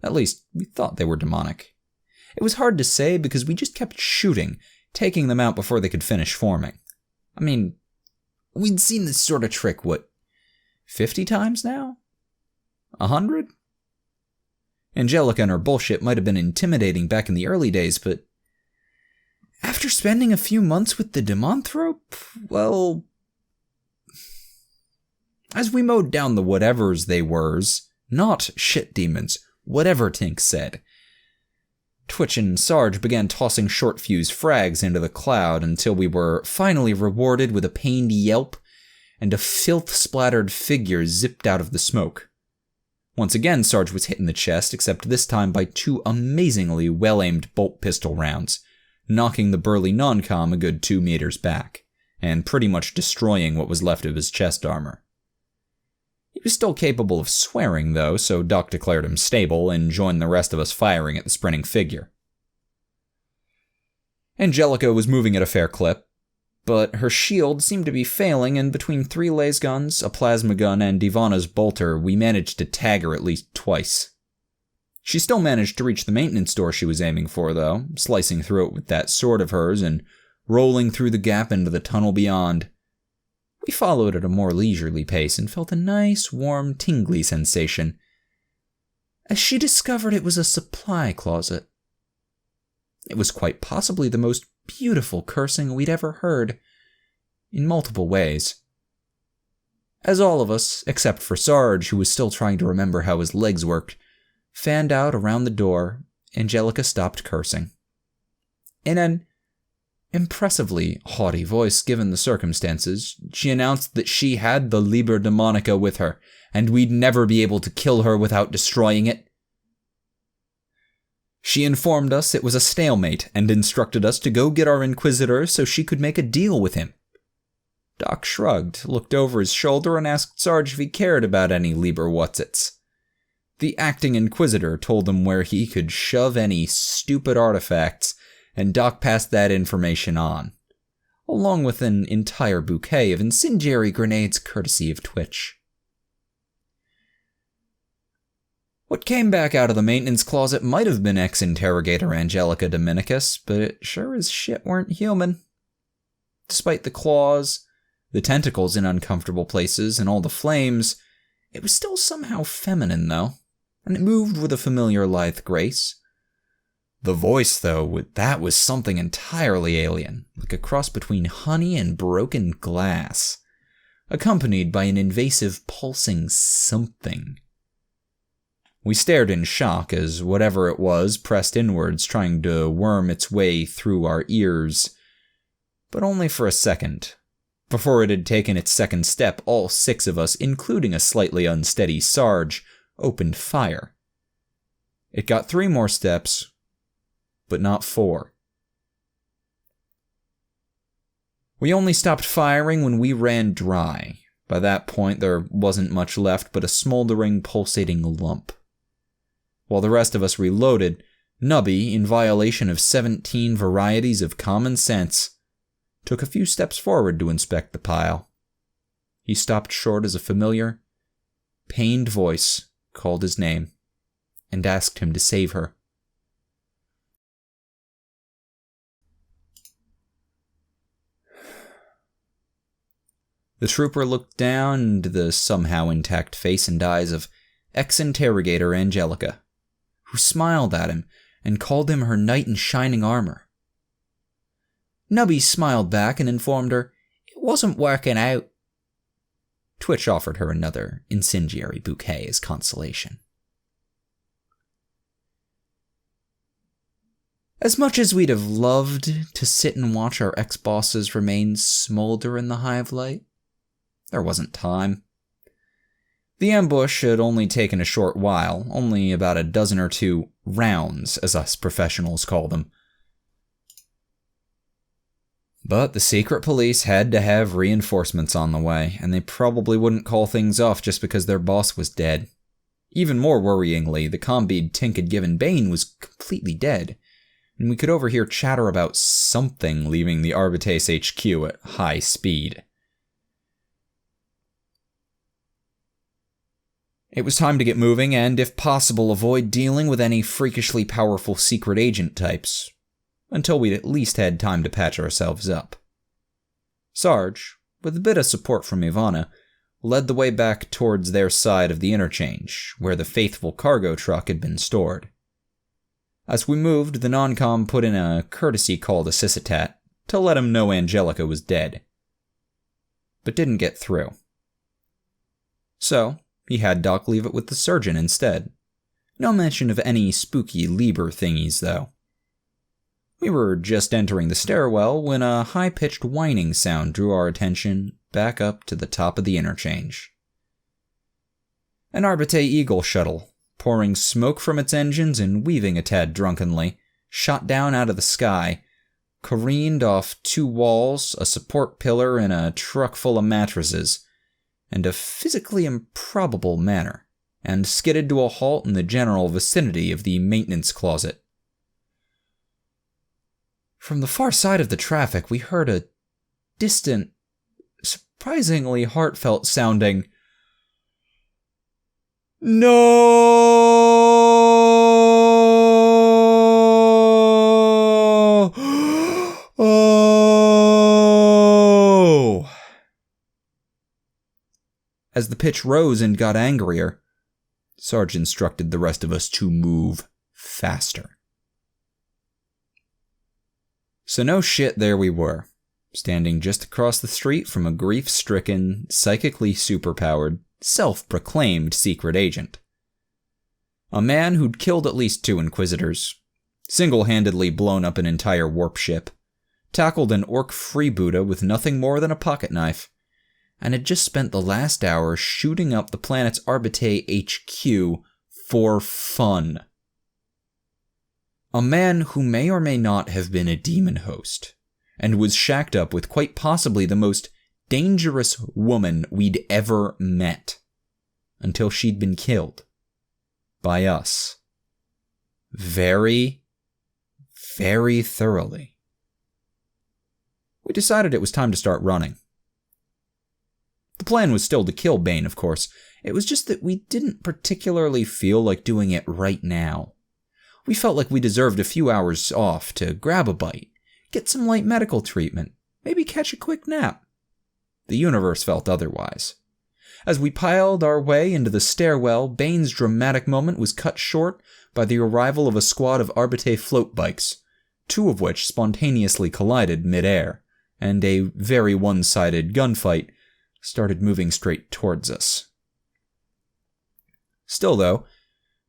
A: At least, we thought they were demonic. It was hard to say because we just kept shooting, taking them out before they could finish forming. I mean, we'd seen this sort of trick, 50 times now? 100? Angelica and her bullshit might have been intimidating back in the early days, but after spending a few months with the Demonthrope, well, as we mowed down the whatevers they were's, not shit demons, whatever Tink said, Twitch and Sarge began tossing short fuse frags into the cloud until we were finally rewarded with a pained yelp and a filth-splattered figure zipped out of the smoke. Once again, Sarge was hit in the chest, except this time by 2 amazingly well-aimed bolt pistol rounds, knocking the burly non-com a good 2 meters back, and pretty much destroying what was left of his chest armor. He was still capable of swearing, though, so Doc declared him stable and joined the rest of us firing at the sprinting figure. Angelica was moving at a fair clip, but her shield seemed to be failing, and between 3 laser guns, a plasma gun, and Ivana's bolter, we managed to tag her at least twice. She still managed to reach the maintenance door she was aiming for, though, slicing through it with that sword of hers and rolling through the gap into the tunnel beyond. We followed at a more leisurely pace and felt a nice, warm, tingly sensation as she discovered it was a supply closet. It was quite possibly the most beautiful cursing we'd ever heard, in multiple ways. As all of us, except for Sarge, who was still trying to remember how his legs worked, fanned out around the door, Angelica stopped cursing. In an impressively haughty voice given the circumstances, she announced that she had the Liber Demonica with her, and we'd never be able to kill her without destroying it. She informed us it was a stalemate and instructed us to go get our Inquisitor so she could make a deal with him. Doc shrugged, looked over his shoulder, and asked Sarge if he cared about any Liber Whatsits. The acting Inquisitor told him where he could shove any stupid artifacts, and Doc passed that information on, along with an entire bouquet of incendiary grenades courtesy of Twitch. What came back out of the maintenance closet might have been ex-interrogator Angelica Dominicus, but it sure as shit weren't human. Despite the claws, the tentacles in uncomfortable places, and all the flames, it was still somehow feminine, though, and it moved with a familiar lithe grace. The voice, though, that was something entirely alien, like a cross between honey and broken glass, accompanied by an invasive pulsing something. We stared in shock as whatever it was pressed inwards, trying to worm its way through our ears. but only for a second. Before it had taken its second step, all 6 of us, including a slightly unsteady Sarge, opened fire. It got 3 more steps, but not 4. We only stopped firing when we ran dry. By that point, there wasn't much left but a smoldering, pulsating lump. While the rest of us reloaded, Nubby, in violation of 17 varieties of common sense, took a few steps forward to inspect the pile. He stopped short as a familiar, pained voice called his name and asked him to save her. The trooper looked down into the somehow intact face and eyes of ex-interrogator Angelica, who smiled at him and called him her knight in shining armor. Nubby smiled back and informed her it wasn't working out. Twitch offered her another incendiary bouquet as consolation. As much as we'd have loved to sit and watch our ex-bosses remains smolder in the hive light, there wasn't time. The ambush had only taken a short while, only about a dozen or 2 rounds, as us professionals call them. But the secret police had to have reinforcements on the way, and they probably wouldn't call things off just because their boss was dead. Even more worryingly, the combead Tink had given Bane was completely dead, and we could overhear chatter about something leaving the Arbitrace HQ at high speed. It was time to get moving and, if possible, avoid dealing with any freakishly powerful secret agent types, until we'd at least had time to patch ourselves up. Sarge, with a bit of support from Ivana, led the way back towards their side of the interchange, where the faithful cargo truck had been stored. As we moved, the non-com put in a courtesy call to Syssitat to let him know Angelica was dead, but didn't get through. So, he had Doc leave it with the surgeon instead. No mention of any spooky Lieber thingies, though. We were just entering the stairwell when a high-pitched whining sound drew our attention back up to the top of the interchange. An Arbite Eagle shuttle, pouring smoke from its engines and weaving a tad drunkenly, shot down out of the sky, careened off 2 walls, a support pillar, and a truck full of mattresses, in a physically improbable manner, and skidded to a halt in the general vicinity of the maintenance closet. From the far side of the traffic, we heard a distant, surprisingly heartfelt-sounding "No!" Oh! As the pitch rose and got angrier, Sarge instructed the rest of us to move faster. So no shit, there we were, standing just across the street from a grief-stricken, psychically superpowered, self-proclaimed secret agent. A man who'd killed at least 2 Inquisitors, single-handedly blown up an entire warp ship, tackled an orc freebooter with nothing more than a pocket knife, and had just spent the last hour shooting up the planet's Arbite HQ for fun. A man who may or may not have been a demon host, and was shacked up with quite possibly the most dangerous woman we'd ever met, until she'd been killed. By us. Very, very thoroughly. We decided it was time to start running. The plan was still to kill Bane, of course. It was just that we didn't particularly feel like doing it right now. We felt like we deserved a few hours off to grab a bite, get some light medical treatment, maybe catch a quick nap. The universe felt otherwise. As we piled our way into the stairwell, Bane's dramatic moment was cut short by the arrival of a squad of Arbite float bikes, 2 of which spontaneously collided mid-air, and a very one-sided gunfight started moving straight towards us. Still, though,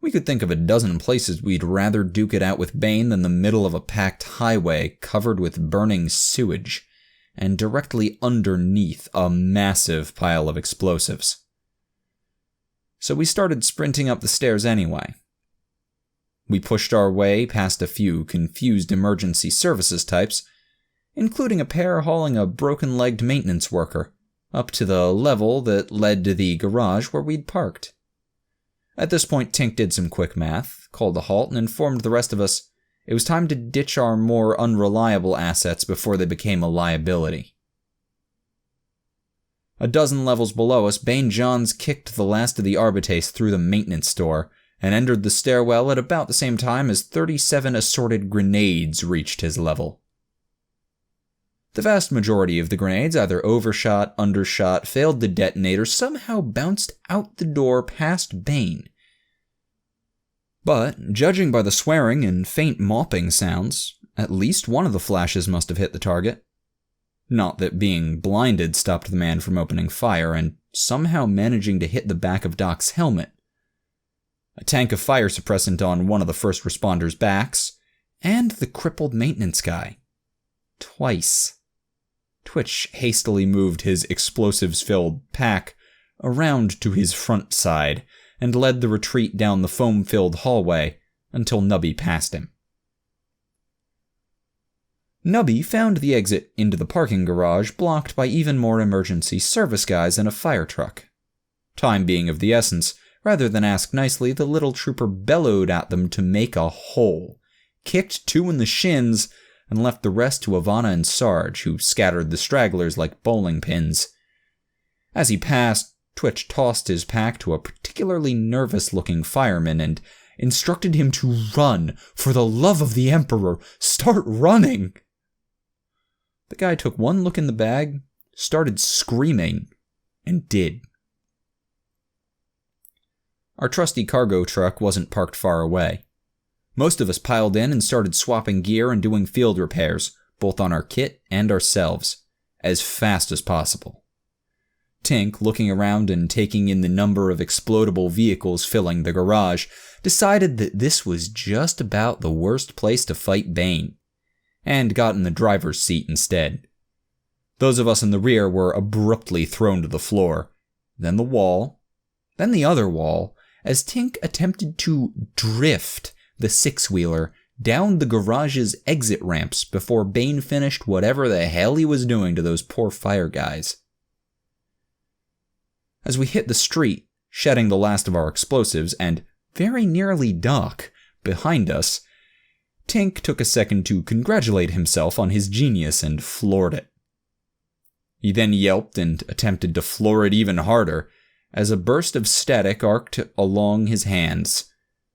A: we could think of a dozen places we'd rather duke it out with Bane than the middle of a packed highway covered with burning sewage, and directly underneath a massive pile of explosives. So we started sprinting up the stairs anyway. We pushed our way past a few confused emergency services types, including a pair hauling a broken-legged maintenance worker, up to the level that led to the garage where we'd parked. At this point, Tink did some quick math, called a halt, and informed the rest of us it was time to ditch our more unreliable assets before they became a liability. A dozen levels below us, Bane Johns kicked the last of the Arbites through the maintenance door and entered the stairwell at about the same time as 37 assorted grenades reached his level. The vast majority of the grenades either overshot, undershot, failed to detonate, or somehow bounced out the door past Bane. But, judging by the swearing and faint mopping sounds, at least one of the flashes must have hit the target. Not that being blinded stopped the man from opening fire and somehow managing to hit the back of Doc's helmet. A tank of fire suppressant on one of the first responders' backs, and the crippled maintenance guy. Twice. Twitch hastily moved his explosives-filled pack around to his front side and led the retreat down the foam-filled hallway until Nubby passed him. Nubby found the exit into the parking garage blocked by even more emergency service guys and a fire truck. Time being of the essence, rather than ask nicely, the little trooper bellowed at them to make a hole, kicked two in the shins, and left the rest to Ivana and Sarge, who scattered the stragglers like bowling pins. As he passed, Twitch tossed his pack to a particularly nervous-looking fireman and instructed him to run. For the love of the Emperor, start running! The guy took one look in the bag, started screaming, and did. Our trusty cargo truck wasn't parked far away. Most of us piled in and started swapping gear and doing field repairs, both on our kit and ourselves, as fast as possible. Tink, looking around and taking in the number of explodable vehicles filling the garage, decided that this was just about the worst place to fight Bane, and got in the driver's seat instead. Those of us in the rear were abruptly thrown to the floor, then the wall, then the other wall, as Tink attempted to drift the six-wheeler down the garage's exit ramps before Bane finished whatever the hell he was doing to those poor fire guys. As we hit the street, shedding the last of our explosives, and very nearly Doc behind us, Tink took a second to congratulate himself on his genius and floored it. He then yelped and attempted to floor it even harder, as a burst of static arced along his hands.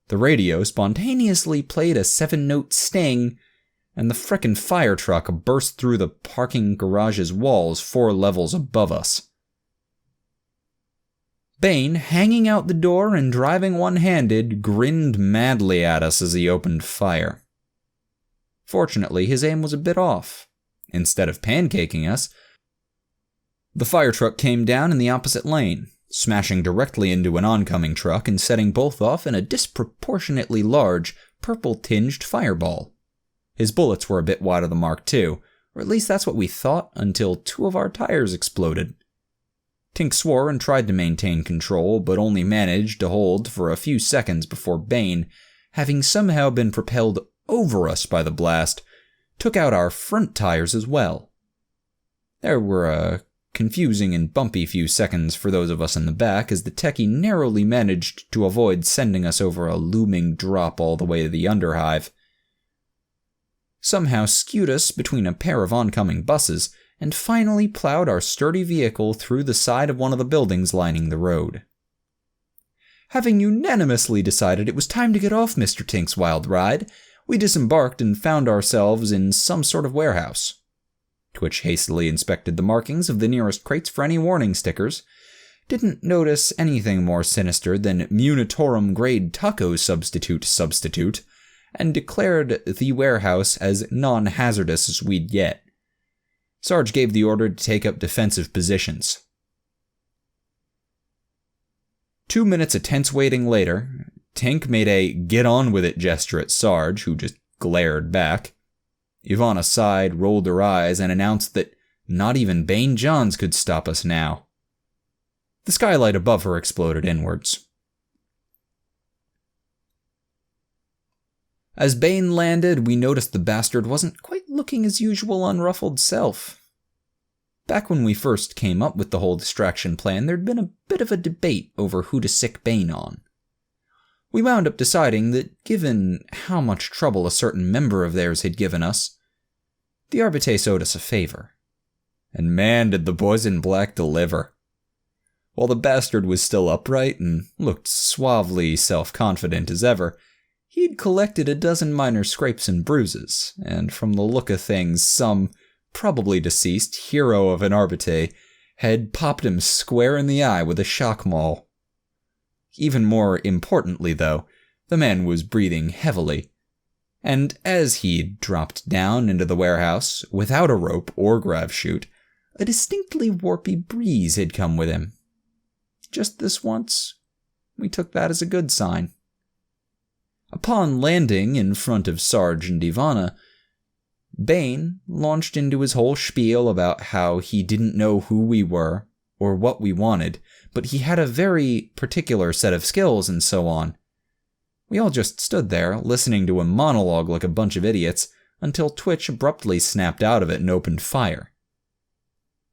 A: The radio spontaneously played a 7-note sting, and the frickin' fire truck burst through the parking garage's walls 4 levels above us. Bane, hanging out the door and driving one-handed, grinned madly at us as he opened fire. Fortunately, his aim was a bit off. Instead of pancaking us, the fire truck came down in the opposite lane, smashing directly into an oncoming truck and setting both off in a disproportionately large, purple-tinged fireball. His bullets were a bit wide of the mark too, or at least that's what we thought until 2 of our tires exploded. Tink swore and tried to maintain control, but only managed to hold for a few seconds before Bane, having somehow been propelled over us by the blast, took out our front tires as well. There were a confusing and bumpy few seconds for those of us in the back as the techie narrowly managed to avoid sending us over a looming drop all the way to the underhive. Somehow skewed us between a pair of oncoming buses and finally plowed our sturdy vehicle through the side of one of the buildings lining the road. Having unanimously decided it was time to get off Mr. Tink's wild ride, we disembarked and found ourselves in some sort of warehouse. Twitch hastily inspected the markings of the nearest crates for any warning stickers, didn't notice anything more sinister than Munitorum grade taco substitute, and declared the warehouse as non-hazardous as we'd get. Sarge gave the order to take up defensive positions. 2 minutes of tense waiting later, Tink made a get-on-with-it gesture at Sarge, who just glared back. Ivana sighed, rolled her eyes, and announced that Not even Bane Johns could stop us now. The skylight above her exploded inwards. As Bane landed, we noticed the bastard wasn't quite looking his usual unruffled self. Back when we first came up with the whole distraction plan, there'd been a bit of a debate over who to sick Bane on. We wound up deciding that given how much trouble a certain member of theirs had given us, the Arbites owed us a favor. And man, did the boys in black deliver. While the bastard was still upright and looked suavely self-confident as ever, he'd collected a dozen minor scrapes and bruises, and from the look of things, some probably deceased hero of an Arbite had popped him square in the eye with a shock maul. Even more importantly, though, the man was breathing heavily, and as he'd dropped down into the warehouse without a rope or grav chute, a distinctly warpy breeze had come with him. Just this once, we took that as a good sign. Upon landing in front of Sarge and Ivana, Bane launched into his whole spiel about how he didn't know who we were or what we wanted, but he had a very particular set of skills and so on. We all just stood there, listening to him monologue like a bunch of idiots, until Twitch abruptly snapped out of it and opened fire.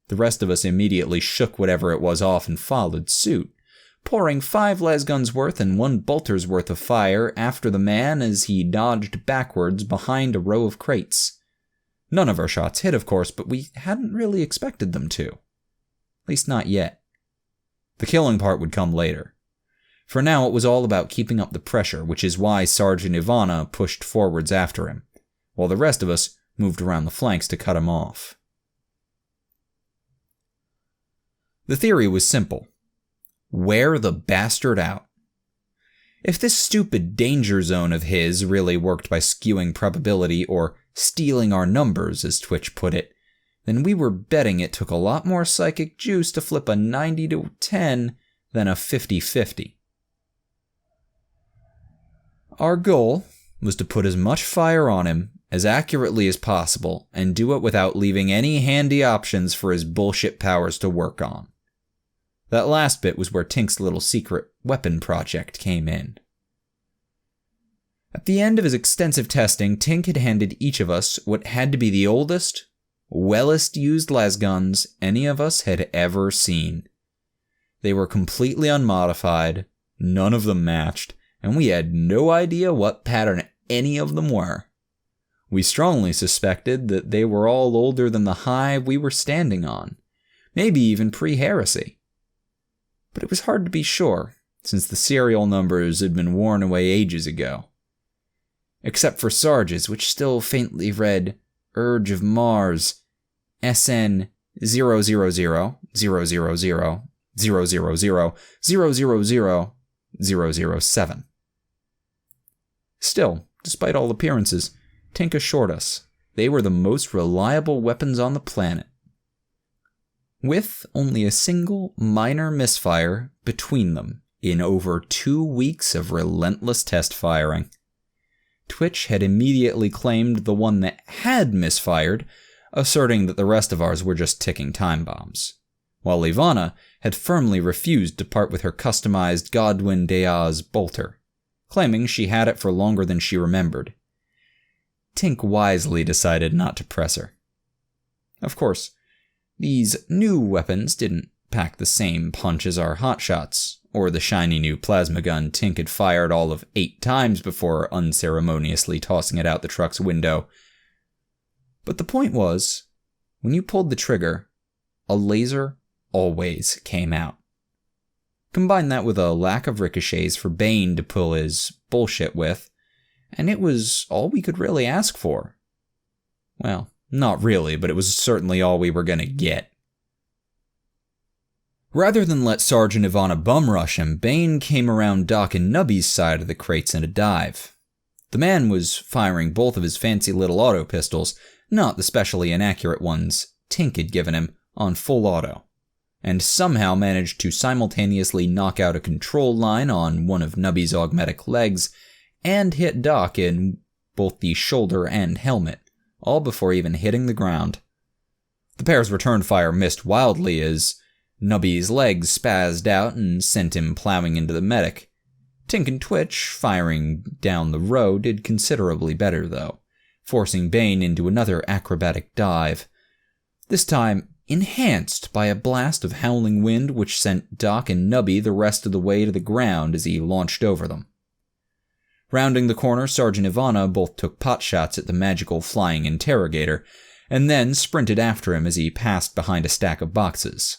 A: The rest of us immediately shook whatever it was off and followed suit, pouring 5 lasguns worth and 1 bolter's worth of fire after the man as he dodged backwards behind a row of crates. None of our shots hit, of course, but we hadn't really expected them to. At least not yet. The killing part would come later. For now, it was all about keeping up the pressure, which is why Sarge and Ivana pushed forwards after him, while the rest of us moved around the flanks to cut him off. The theory was simple. Wear the bastard out. If this stupid danger zone of his really worked by skewing probability or stealing our numbers, as Twitch put it, then we were betting it took a lot more psychic juice to flip a 90-10 than a 50-50. Our goal was to put as much fire on him as accurately as possible and do it without leaving any handy options for his bullshit powers to work on. That last bit was where Tink's little secret weapon project came in. At the end of his extensive testing, Tink had handed each of us what had to be the oldest, wellest used lasguns any of us had ever seen. They were completely unmodified, none of them matched, and we had no idea what pattern any of them were. We strongly suspected that they were all older than the hive we were standing on, maybe even pre-heresy. But it was hard to be sure, since the serial numbers had been worn away ages ago. Except for Sarge's, which still faintly read Urge of Mars, SN 000 000 000 000 000 007. Still, despite all appearances, Tink assured us they were the most reliable weapons on the planet. With only a single minor misfire between them in over 2 weeks of relentless test firing. Twitch had immediately claimed the one that had misfired, asserting that the rest of ours were just ticking time bombs, while Ivana had firmly refused to part with her customized Godwin Deaz bolter, claiming she had it for longer than she remembered. Tink wisely decided not to press her. Of course, these new weapons didn't pack the same punch as our hotshots, or the shiny new plasma gun Tink had fired all of 8 times before unceremoniously tossing it out the truck's window. But the point was, when you pulled the trigger, a laser always came out. Combine that with a lack of ricochets for Bane to pull his bullshit with, and it was all we could really ask for. Well, not really, but it was certainly all we were going to get. Rather than let Sarge and Ivana bum rush him, Bane came around Doc and Nubby's side of the crates in a dive. The man was firing both of his fancy little auto pistols, not the specially inaccurate ones Tink had given him, on full auto, and somehow managed to simultaneously knock out a control line on one of Nubby's augmetic legs and hit Doc in both the shoulder and helmet, all before even hitting the ground. The pair's return fire missed wildly as Nubby's legs spazzed out and sent him plowing into the medic. Tink and Twitch, firing down the row, did considerably better, though, forcing Bane into another acrobatic dive. This time enhanced by a blast of howling wind which sent Doc and Nubby the rest of the way to the ground as he launched over them. Rounding the corner, Sarge and Ivana both took potshots at the magical flying interrogator, and then sprinted after him as he passed behind a stack of boxes.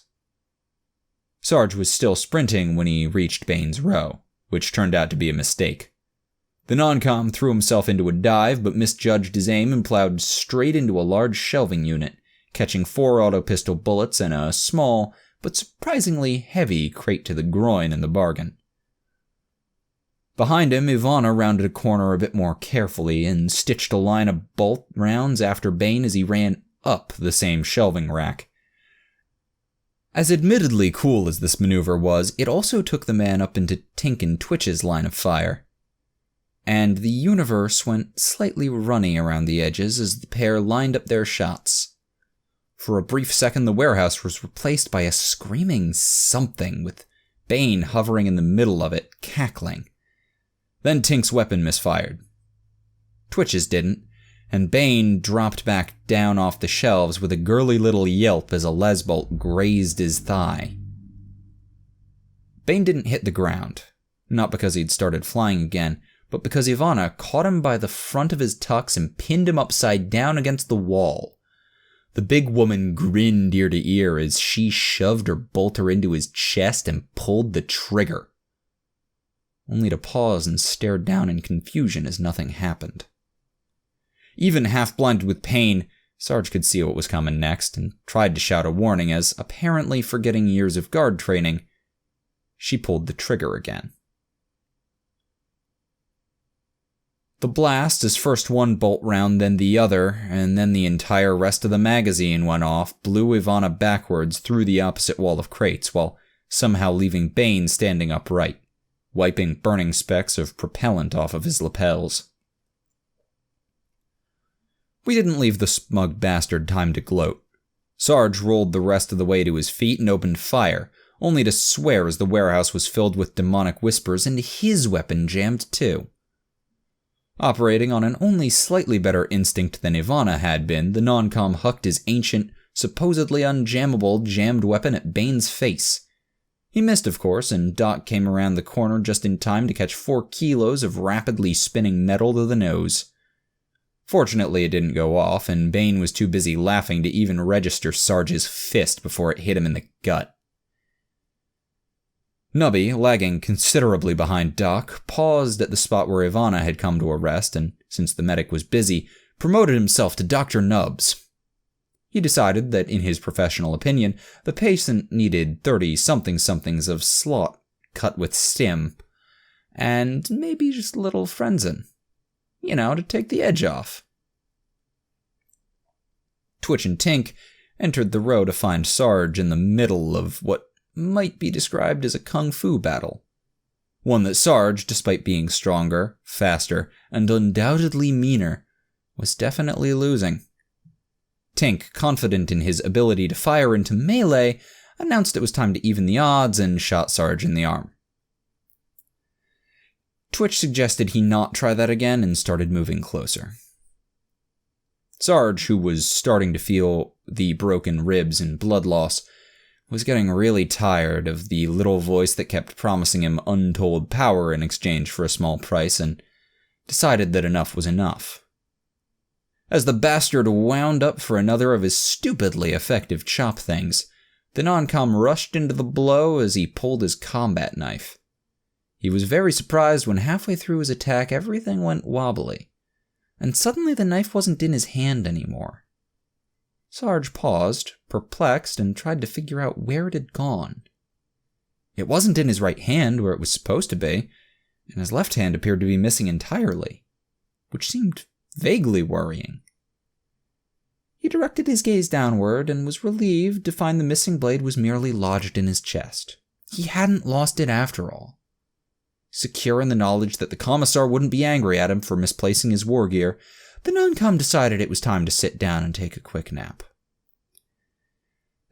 A: Sarge was still sprinting when he reached Bane's row, which turned out to be a mistake. The non-com threw himself into a dive but misjudged his aim and plowed straight into a large shelving unit, catching 4 auto-pistol bullets and a small but surprisingly heavy crate to the groin in the bargain. Behind him, Ivana rounded a corner a bit more carefully and stitched a line of bolt rounds after Bane as he ran up the same shelving rack. As admittedly cool as this maneuver was, it also took the man up into Tink and Twitch's line of fire. And the universe went slightly runny around the edges as the pair lined up their shots. For a brief second, the warehouse was replaced by a screaming something, with Bane hovering in the middle of it, cackling. Then Tink's weapon misfired. Twitch's didn't, and Bane dropped back down off the shelves with a girly little yelp as a lesbolt grazed his thigh. Bane didn't hit the ground, not because he'd started flying again, but because Ivana caught him by the front of his tux and pinned him upside down against the wall. The big woman grinned ear to ear as she shoved her bolter into his chest and pulled the trigger, only to pause and stare down in confusion as nothing happened. Even half-blinded with pain, Sarge could see what was coming next and tried to shout a warning as, apparently forgetting years of guard training, she pulled the trigger again. The blast, as first one bolt round, then the other, and then the entire rest of the magazine went off, blew Ivana backwards through the opposite wall of crates, while somehow leaving Bane standing upright, wiping burning specks of propellant off of his lapels. We didn't leave the smug bastard time to gloat. Sarge rolled the rest of the way to his feet and opened fire, only to swear as the warehouse was filled with demonic whispers and his weapon jammed too. Operating on an only slightly better instinct than Ivana had been, the non-com hucked his ancient, supposedly unjammable jammed weapon at Bane's face. He missed, of course, and Doc came around the corner just in time to catch 4 kilos of rapidly spinning metal to the nose. Fortunately, it didn't go off, and Bane was too busy laughing to even register Sarge's fist before it hit him in the gut. Nubby, lagging considerably behind Doc, paused at the spot where Ivana had come to a rest, and since the medic was busy, promoted himself to Dr. Nubbs. He decided that, in his professional opinion, the patient needed 30-something-somethings of slot cut with stim, and maybe just a little frenzen. To take the edge off. Twitch and Tink entered the row to find Sarge in the middle of what might be described as a kung fu battle. One that Sarge, despite being stronger, faster, and undoubtedly meaner, was definitely losing. Tink, confident in his ability to fire into melee, announced it was time to even the odds and shot Sarge in the arm. Twitch suggested he not try that again and started moving closer. Sarge, who was starting to feel the broken ribs and blood loss, was getting really tired of the little voice that kept promising him untold power in exchange for a small price, and decided that enough was enough. As the bastard wound up for another of his stupidly effective chop things, the non-com rushed into the blow as he pulled his combat knife. He was very surprised when halfway through his attack everything went wobbly, and suddenly the knife wasn't in his hand anymore. Sarge paused, perplexed, and tried to figure out where it had gone. It wasn't in his right hand where it was supposed to be, and his left hand appeared to be missing entirely, which seemed vaguely worrying. He directed his gaze downward and was relieved to find the missing blade was merely lodged in his chest. He hadn't lost it after all. Secure in the knowledge that the commissar wouldn't be angry at him for misplacing his war gear, the non-com decided it was time to sit down and take a quick nap.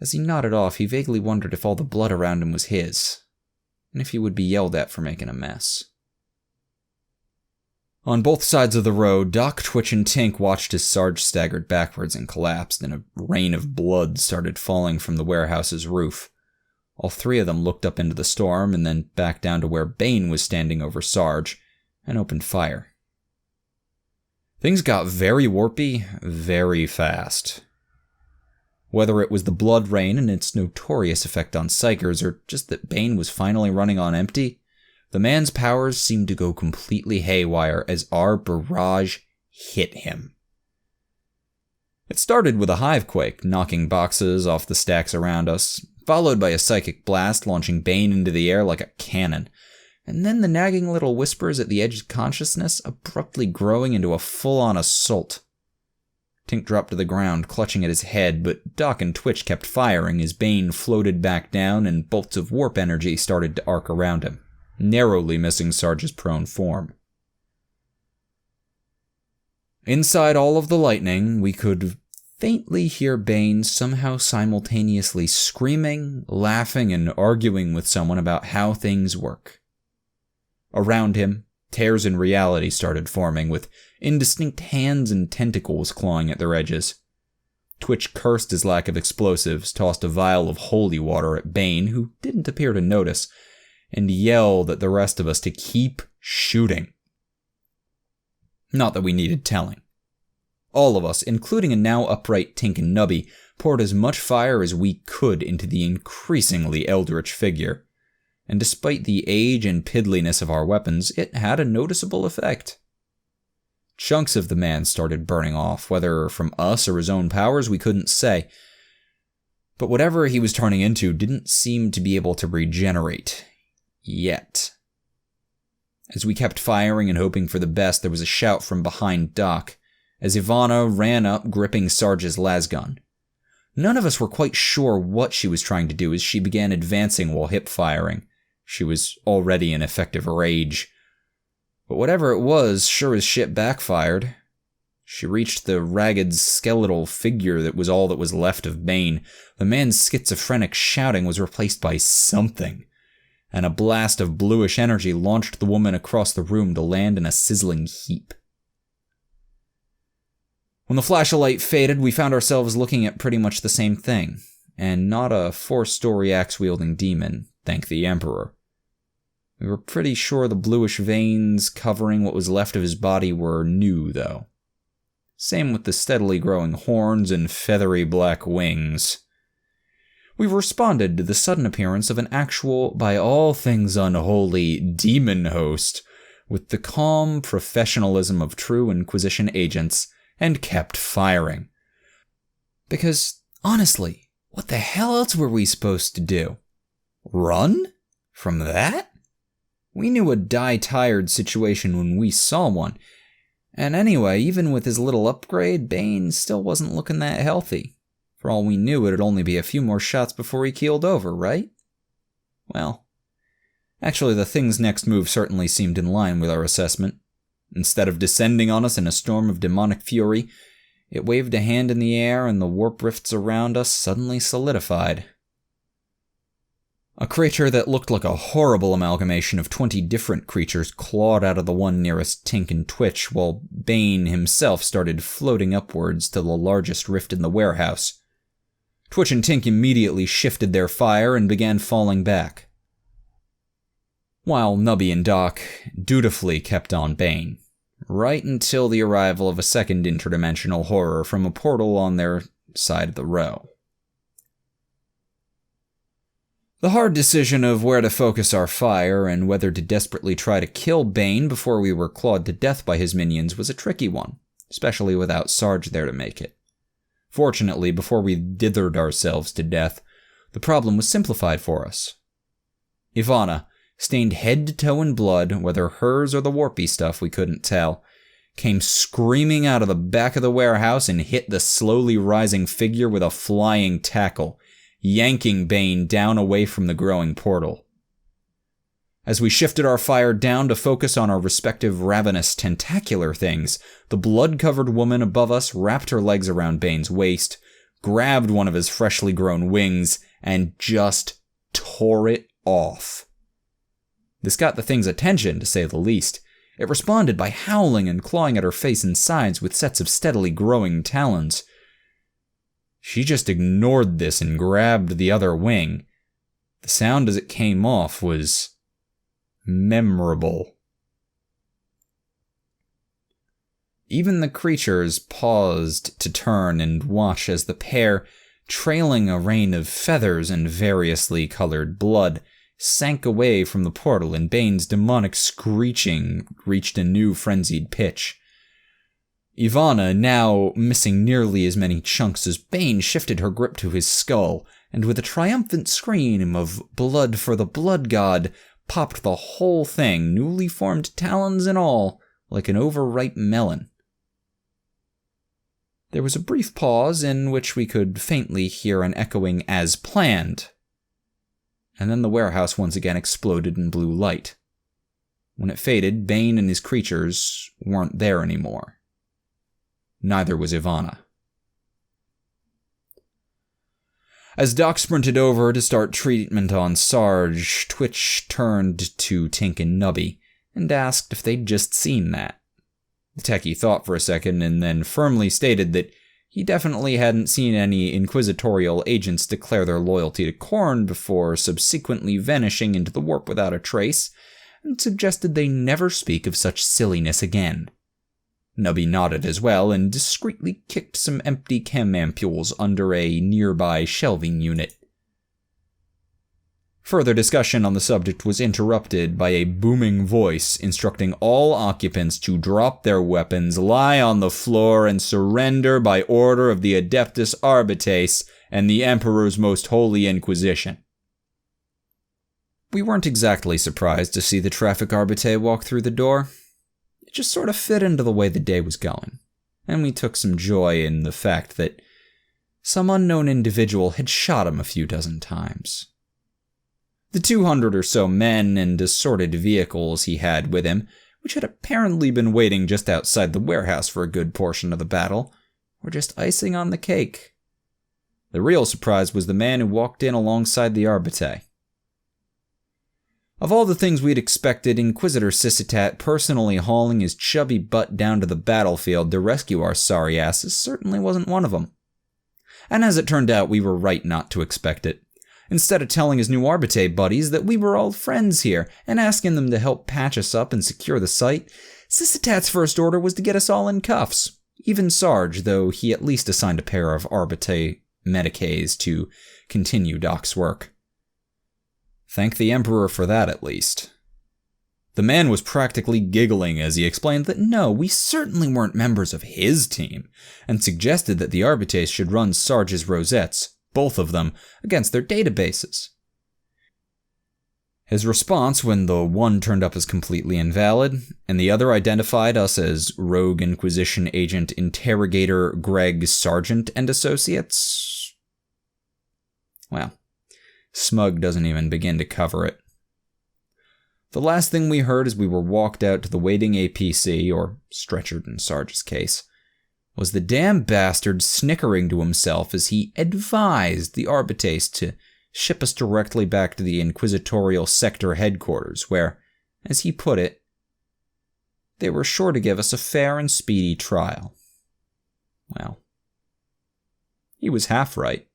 A: As he nodded off, he vaguely wondered if all the blood around him was his, and if he would be yelled at for making a mess. On both sides of the road, Doc, Twitch, and Tink watched as Sarge staggered backwards and collapsed, and a rain of blood started falling from the warehouse's roof. All three of them looked up into the storm and then back down to where Bane was standing over Sarge and opened fire. Things got very warpy, very fast. Whether it was the blood rain and its notorious effect on psychers, or just that Bane was finally running on empty, the man's powers seemed to go completely haywire as our barrage hit him. It started with a hivequake, knocking boxes off the stacks around us, followed by a psychic blast launching Bane into the air like a cannon, and then the nagging little whispers at the edge of consciousness abruptly growing into a full-on assault. Tink dropped to the ground, clutching at his head, but Doc and Twitch kept firing as Bane floated back down and bolts of warp energy started to arc around him, narrowly missing Sarge's prone form. Inside all of the lightning, we could faintly hear Bane somehow simultaneously screaming, laughing, and arguing with someone about how things work. Around him, tears in reality started forming, with indistinct hands and tentacles clawing at their edges. Twitch cursed his lack of explosives, tossed a vial of holy water at Bane, who didn't appear to notice, and yelled at the rest of us to keep shooting. Not that we needed telling. All of us, including a now upright Tink and Nubby, poured as much fire as we could into the increasingly eldritch figure, and despite the age and piddliness of our weapons, it had a noticeable effect. Chunks of the man started burning off, whether from us or his own powers we couldn't say, but whatever he was turning into didn't seem to be able to regenerate. Yet. As we kept firing and hoping for the best, there was a shout from behind Doc, as Ivana ran up, gripping Sarge's lasgun. None of us were quite sure what she was trying to do as she began advancing while hip-firing. She was already in effective rage. But whatever it was, sure as shit backfired. She reached the ragged skeletal figure that was all that was left of Bane. The man's schizophrenic shouting was replaced by something, and a blast of bluish energy launched the woman across the room to land in a sizzling heap. When the flash of light faded, we found ourselves looking at pretty much the same thing, and not a 4-story axe-wielding demon, thank the Emperor. We were pretty sure the bluish veins covering what was left of his body were new, though. Same with the steadily growing horns and feathery black wings. We responded to the sudden appearance of an actual, by all things unholy, demon host, with the calm professionalism of true Inquisition agents, and kept firing. Because, honestly, what the hell else were we supposed to do? Run? From that? We knew a die-tired situation when we saw one. And anyway, even with his little upgrade, Bane still wasn't looking that healthy. For all we knew, it'd only be a few more shots before he keeled over, right? Well, actually the thing's next move certainly seemed in line with our assessment. Instead of descending on us in a storm of demonic fury, it waved a hand in the air and the warp rifts around us suddenly solidified. A creature that looked like a horrible amalgamation of 20 different creatures clawed out of the one nearest Tink and Twitch, while Bane himself started floating upwards to the largest rift in the warehouse. Twitch and Tink immediately shifted their fire and began falling back, while Nubby and Doc dutifully kept on Bane, right until the arrival of a second interdimensional horror from a portal on their side of the row. The hard decision of where to focus our fire and whether to desperately try to kill Bane before we were clawed to death by his minions was a tricky one, especially without Sarge there to make it. Fortunately, before we dithered ourselves to death, the problem was simplified for us. Ivana, stained head to toe in blood, whether hers or the warpy stuff we couldn't tell, came screaming out of the back of the warehouse and hit the slowly rising figure with a flying tackle, yanking Bane down away from the growing portal. As we shifted our fire down to focus on our respective ravenous tentacular things, the blood-covered woman above us wrapped her legs around Bane's waist, grabbed one of his freshly grown wings, and just tore it off. This got the thing's attention, to say the least. It responded by howling and clawing at her face and sides with sets of steadily growing talons. She just ignored this and grabbed the other wing. The sound as it came off was memorable. Even the creatures paused to turn and watch as the pair, trailing a rain of feathers and variously colored blood, sank away from the portal, and Bane's demonic screeching reached a new frenzied pitch. Ivana, now missing nearly as many chunks as Bane, shifted her grip to his skull, and with a triumphant scream of "blood for the blood god," popped the whole thing, newly formed talons and all, like an overripe melon. There was a brief pause in which we could faintly hear an echoing "as planned," and then the warehouse once again exploded in blue light. When it faded, Bane and his creatures weren't there anymore. Neither was Ivana. As Doc sprinted over to start treatment on Sarge, Twitch turned to Tink and Nubby and asked if they'd just seen that. The techie thought for a second and then firmly stated that he definitely hadn't seen any inquisitorial agents declare their loyalty to Khorne before subsequently vanishing into the warp without a trace, and suggested they never speak of such silliness again. Nubby nodded as well and discreetly kicked some empty chem ampules under a nearby shelving unit. Further discussion on the subject was interrupted by a booming voice instructing all occupants to drop their weapons, lie on the floor, and surrender by order of the Adeptus Arbites and the Emperor's Most Holy Inquisition. We weren't exactly surprised to see the traffic arbite walk through the door. It just sort of fit into the way the day was going, and we took some joy in the fact that some unknown individual had shot him a few dozen times. The 200 or so men and assorted vehicles he had with him, which had apparently been waiting just outside the warehouse for a good portion of the battle, were just icing on the cake. The real surprise was the man who walked in alongside the arbite. Of all the things we'd expected, Inquisitor Syssitat personally hauling his chubby butt down to the battlefield to rescue our sorry asses certainly wasn't one of them. And as it turned out, we were right not to expect it. Instead of telling his new arbite buddies that we were all friends here and asking them to help patch us up and secure the site, Syssitat's first order was to get us all in cuffs. Even Sarge, though he at least assigned a pair of arbite medicaes to continue Doc's work. Thank the Emperor for that, at least. The man was practically giggling as he explained that no, we certainly weren't members of his team, and suggested that the Arbites should run Sarge's rosettes, both of them, against their databases. His response when the one turned up as completely invalid, and the other identified us as Rogue Inquisition Agent Interrogator Greg Sargent and Associates? Well, smug doesn't even begin to cover it. The last thing we heard as we were walked out to the waiting APC, or stretchered in Sarge's case, was the damn bastard snickering to himself as he advised the Arbites to ship us directly back to the Inquisitorial Sector headquarters, where, as he put it, they were sure to give us a fair and speedy trial. Well, he was half right.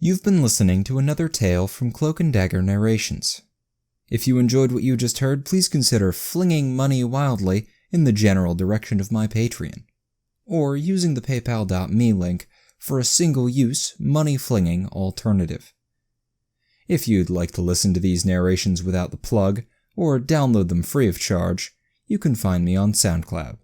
B: You've been listening to another tale from Cloak and Dagger Narrations. If you enjoyed what you just heard, please consider flinging money wildly in the general direction of my Patreon, or using the paypal.me link for a single-use, money-flinging alternative. If you'd like to listen to these narrations without the plug, or download them free of charge, you can find me on SoundCloud.